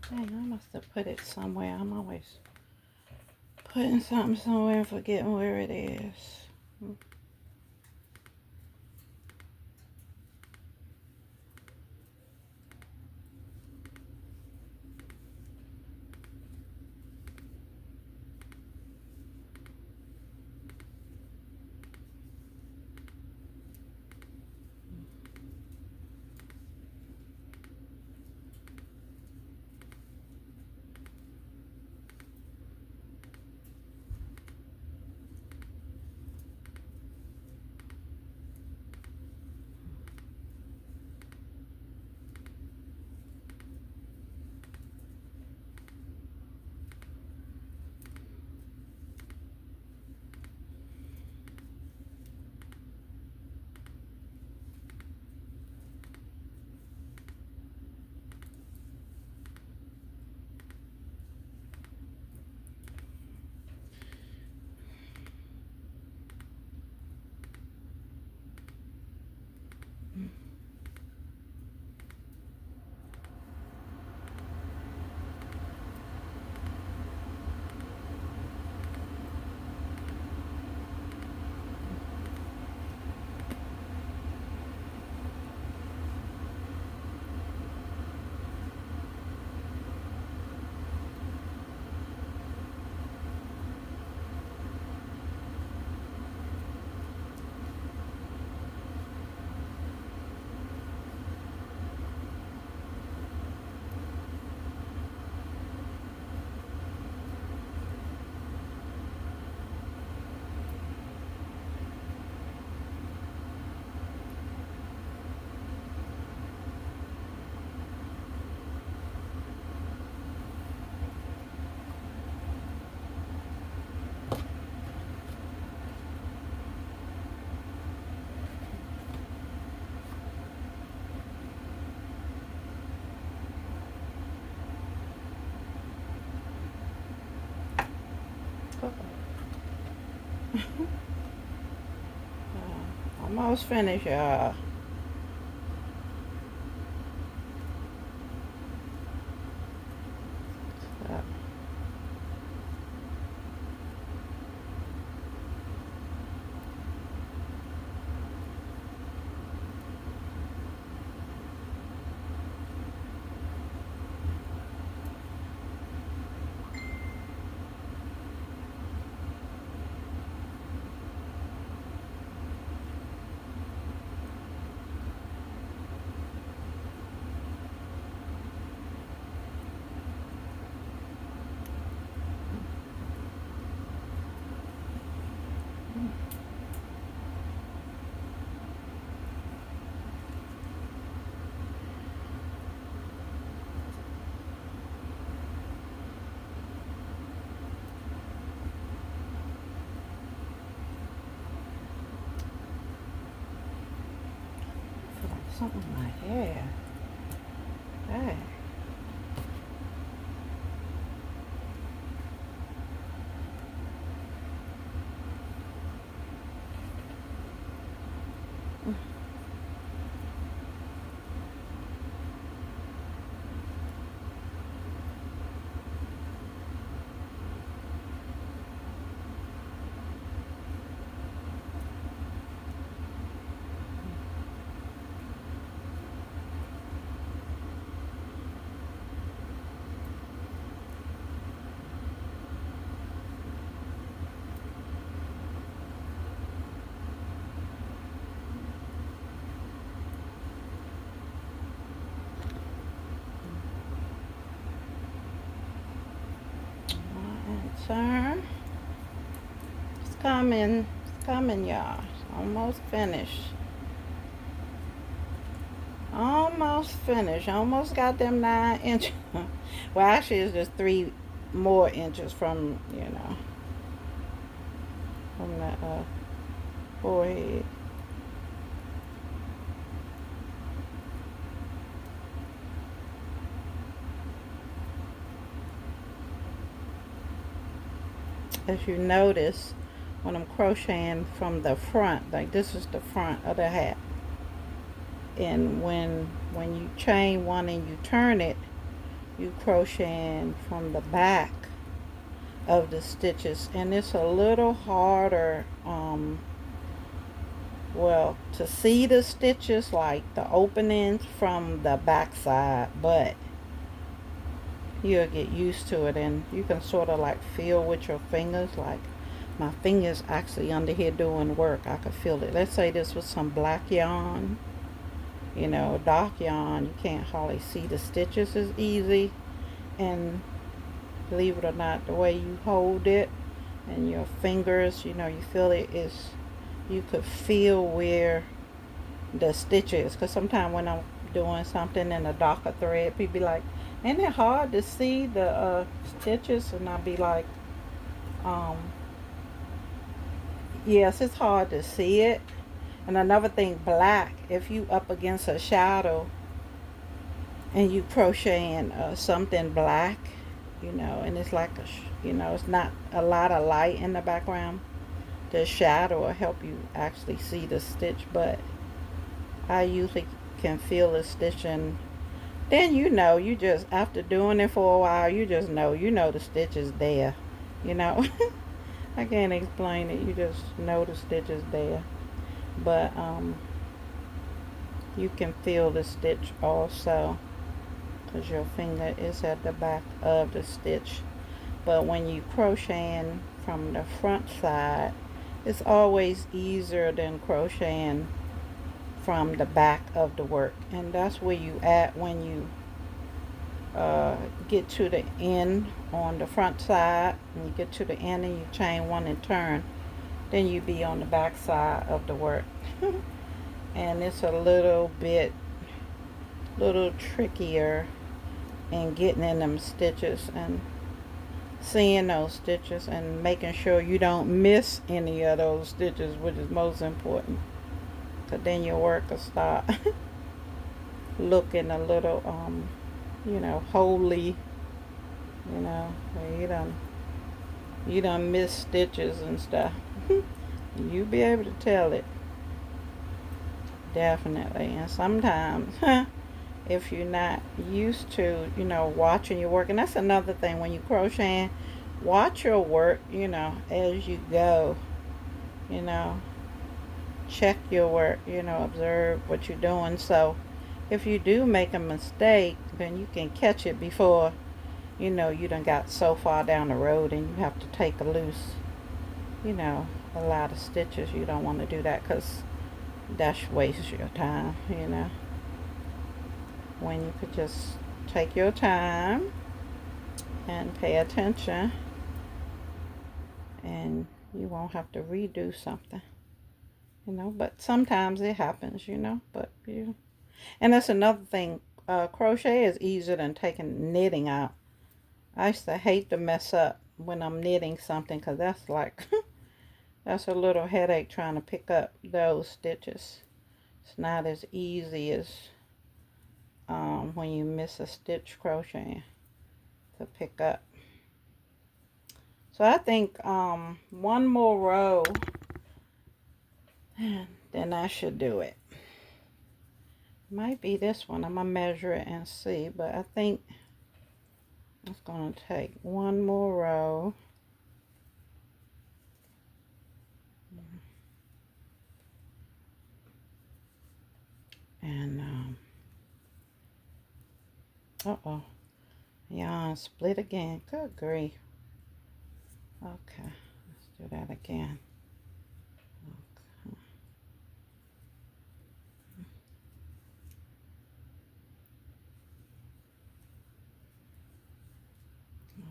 A: Dang, I must have put it somewhere. I'm always putting something somewhere and forgetting where it is. Almost finished, y'all. Something in my hair. Hey. Turn. It's coming. It's coming, y'all. It's almost finished. Almost finished. Almost got them 9 inches. Well, actually, it's just 3 more inches from, from the forehead. As you notice, when I'm crocheting from the front, like this is the front of the hat, and when you chain one and you turn it, you crocheting from the back of the stitches, and it's a little harder well, to see the stitches, like the openings from the back side, but you'll get used to it, and you can sort of like feel with your fingers, like my fingers actually under here doing work. I could feel it. Let's say this was some black yarn, dark yarn, you can't hardly see the stitches as easy, and believe it or not, the way you hold it and your fingers, you feel it, is you could feel where the stitch is, because sometimes when I'm doing something in a darker thread, people be like, ain't it hard to see the stitches? And I'll be like, yes, it's hard to see it. And another thing, black, if you up against a shadow and you crocheting something black, and it's like it's not a lot of light in the background, the shadow will help you actually see the stitch. But I usually can feel the stitch, and then you just, after doing it for a while, you just know the stitch is there. I can't explain it. You just know the stitch is there. But you can feel the stitch also, because your finger is at the back of the stitch. But when you crocheting from the front side, it's always easier than crocheting from the back of the work, and that's where you at when you get to the end on the front side, and you get to the end and you chain one and turn, then you be on the back side of the work. And it's a little trickier in getting in them stitches and seeing those stitches and making sure you don't miss any of those stitches, which is most important, because then your work will start looking a little holy, where you done miss stitches and stuff. You be able to tell it. Definitely. And sometimes, if you're not used to, watching your work, and that's another thing when you crocheting, watch your work, as you go, you know, check your work, observe what you're doing. So if you do make a mistake, then you can catch it before, you done got so far down the road and you have to take a loose, a lot of stitches. You don't want to do that because that's wastes your time, when you could just take your time and pay attention, and you won't have to redo something, but sometimes it happens, but and that's another thing. Crochet is easier than taking knitting out. I used to hate to mess up when I'm knitting something because that's like that's a little headache trying to pick up those stitches. It's not as easy as when you miss a stitch crocheting to pick up. So I think one more row and then I should do it. Might be this one. I'm gonna measure it and see, but I think it's gonna take one more row. And uh-oh, yarn split again. Good grief. Okay, let's do that again.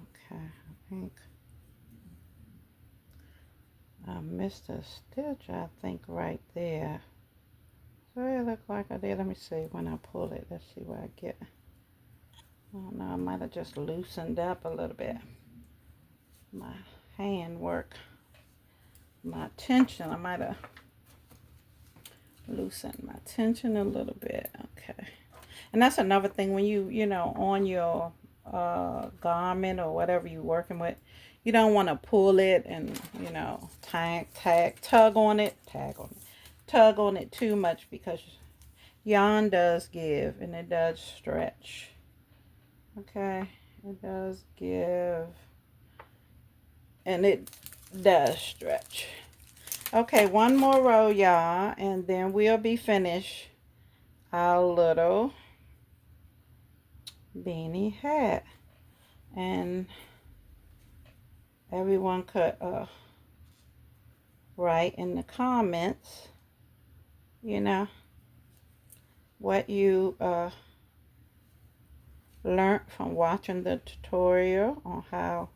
A: Okay, I think I missed a stitch, I think, right there. So it looked like I did. Let me see when I pull it. Let's see what I get. Oh no, I might have just loosened up a little bit. My hand work, my tension, I might have loosened my tension a little bit. Okay. And that's another thing when on your garment or whatever you're working with, you don't want to pull it and, tug on it too much because yarn does give and it does stretch. Okay, it does give and it does stretch. Okay, one more row, y'all, and then we'll be finished our little beanie hat. And everyone could write in the comments, what you learned from watching the tutorial on how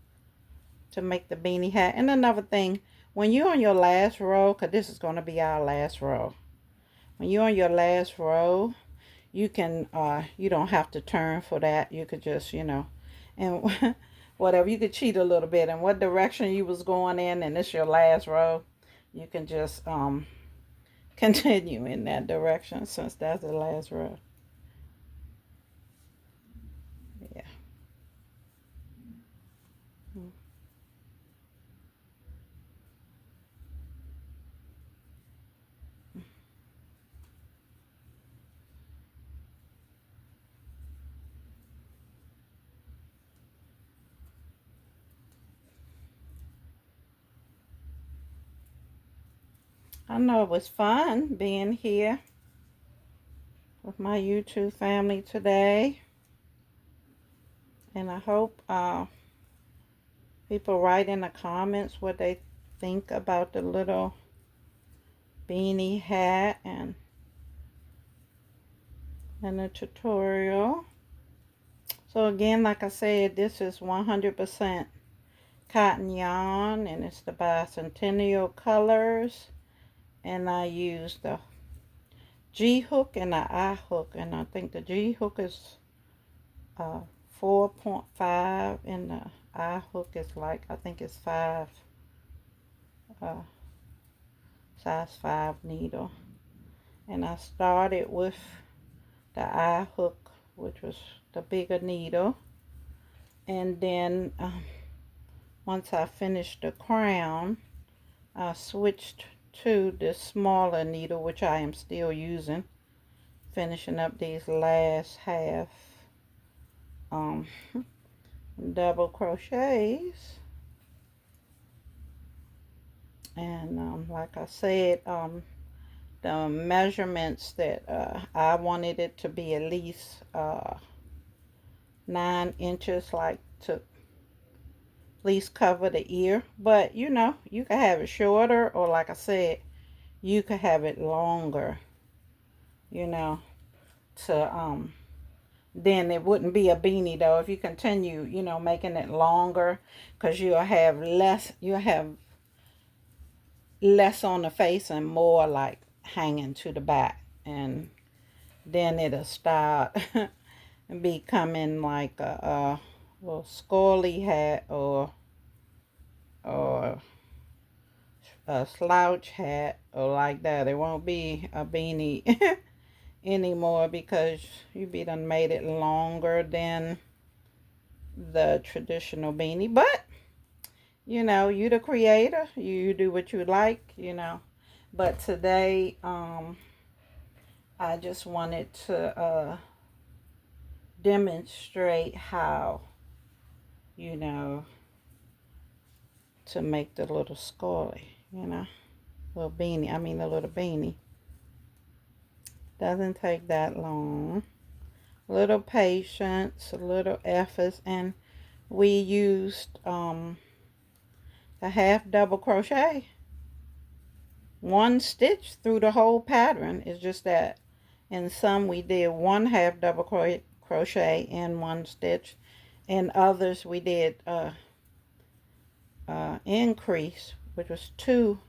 A: to make the beanie hat. And another thing, when you're on your last row, because this is going to be our last row, when you're on your last row, you can you don't have to turn for that. You could just and whatever, you could cheat a little bit in what direction you was going in, and it's your last row, you can just continue in that direction since that's the last row. Yeah. I know it was fun being here with my YouTube family today, and I hope people write in the comments what they think about the little beanie hat and the tutorial. So again, like I said, this is 100% cotton yarn, and it's the Bicentennial colors, and I use the G hook and the I hook, and I think the G hook is 4.5 and the I hook is like, I think it's 5 size 5 needle. And I started with the I hook, which was the bigger needle, and then once I finished the crown, I switched to this smaller needle, which I am still using, finishing up these last half double crochets. And like I said, the measurements that I wanted it to be at least 9 inches, like to at least cover the ear. But you know, you can have it shorter, or like I said, you could have it longer, you know, to then it wouldn't be a beanie though if you continue, you know, making it longer, because you'll have less on the face and more like hanging to the back, and then it'll start becoming like a little scully hat or a slouch hat or like that. It won't be a beanie anymore, because you be done made it longer than the traditional beanie. But you know, you the creator, you do what you like, you know. But today I just wanted to demonstrate how, you know, to make the little scully, you know, little beanie. I mean, the little beanie. Doesn't take that long. A little patience, a little efforts, and we used the half double crochet. One stitch through the whole pattern. Is just that in some we did one half double crochet in one stitch, and others we did increase, which was 2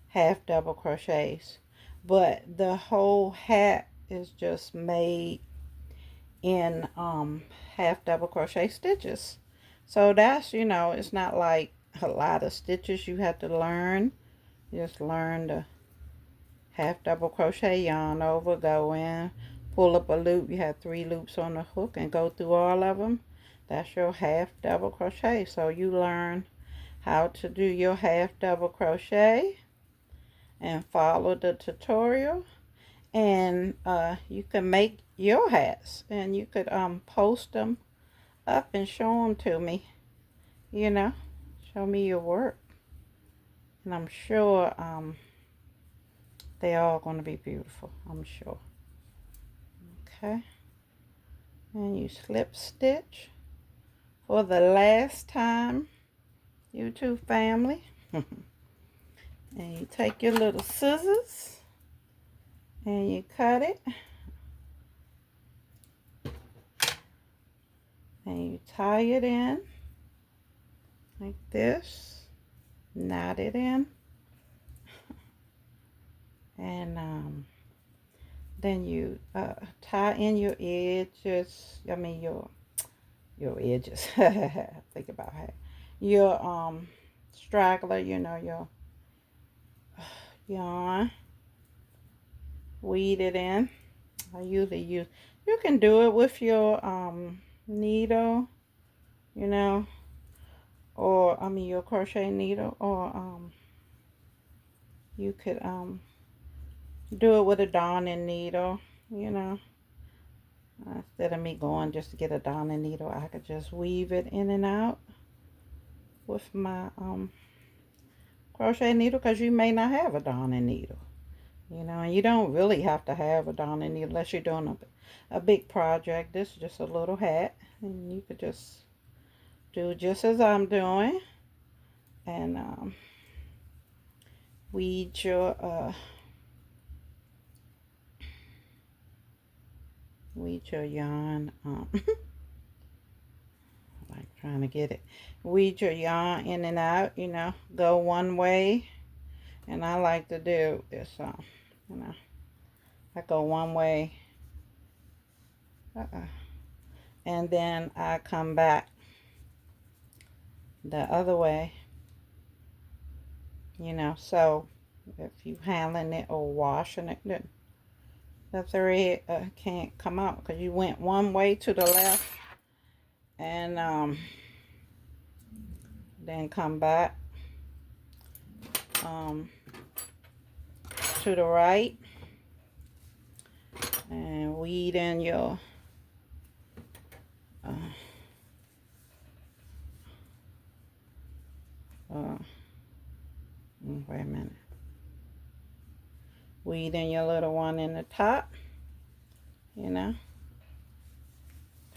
A: half double crochets. But the whole hat is just made in half double crochet stitches. So that's, you know, it's not like a lot of stitches you have to learn. You just learn the half double crochet yarn over, go in, pull up a loop. You have 3 loops on the hook and go through all of them. That's your half double crochet. So you learn how to do your half double crochet and follow the tutorial, and you can make your hats, and you could post them up and show them to me, you know, show me your work, and I'm sure they're all going to be beautiful, I'm sure. Okay, and you slip stitch for the last time, YouTube family. And you take your little scissors and you cut it, and you tie it in like this, knot it in, and then you tie in your edges. I mean your edges. Think about how your straggler, you know, your yarn, weed it in. I usually use, you can do it with your needle, you know, or I mean your crochet needle, or you could do it with a darning needle, you know. Instead of me going just to get a darning needle, I could just weave it in and out with my crochet needle, because you may not have a darning needle, you know, and you don't really have to have a darning needle unless you're doing a big project. This is just a little hat, and you could just do just as I'm doing, and weed your yarn, like trying to get it, weed your yarn in and out, you know, go one way. And I like to do this, you know, I go one way, and then I come back the other way, you know. So if you handling it or washing it, the thread can't come out because you went one way to the left, and then come back to the right. And weed in your wait a minute. Weed in your little one in the top, you know.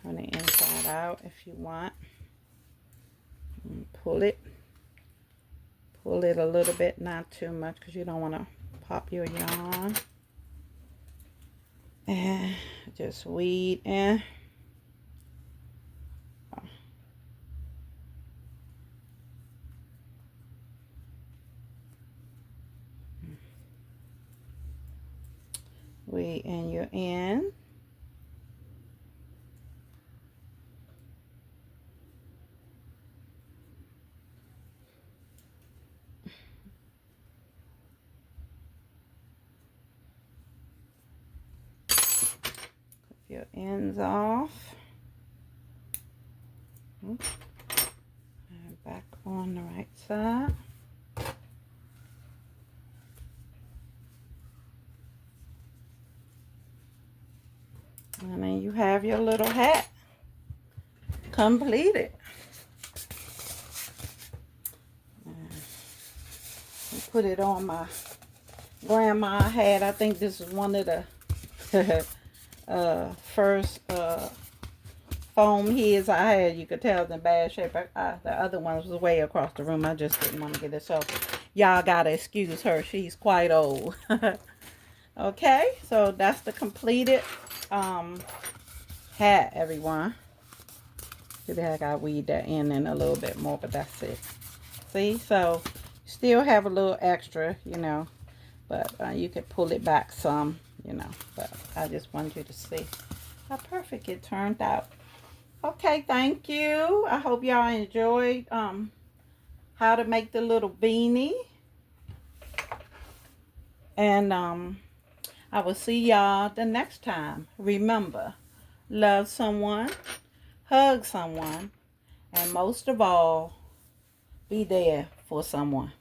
A: Turn it inside out if you want. And pull it. Pull it a little bit, not too much, because you don't want to pop your yarn. And just weed in. Weed in your end. Your ends off. And back on the right side. And then you have your little hat completed. Put it on my grandma hat. I think this is one of the first foam heads I had. You could tell it's in bad shape. The other one was way across the room. I just didn't want to get it. So y'all gotta excuse her. She's quite old. Okay, so that's the completed hat, everyone. See, I gotta weed that in a little bit more, but that's it. See, so still have a little extra, you know, but you could pull it back some, you know, but I just wanted you to see how perfect it turned out. Okay, thank you. I hope y'all enjoyed how to make the little beanie. And I will see y'all the next time. Remember, love someone, hug someone, and most of all, be there for someone.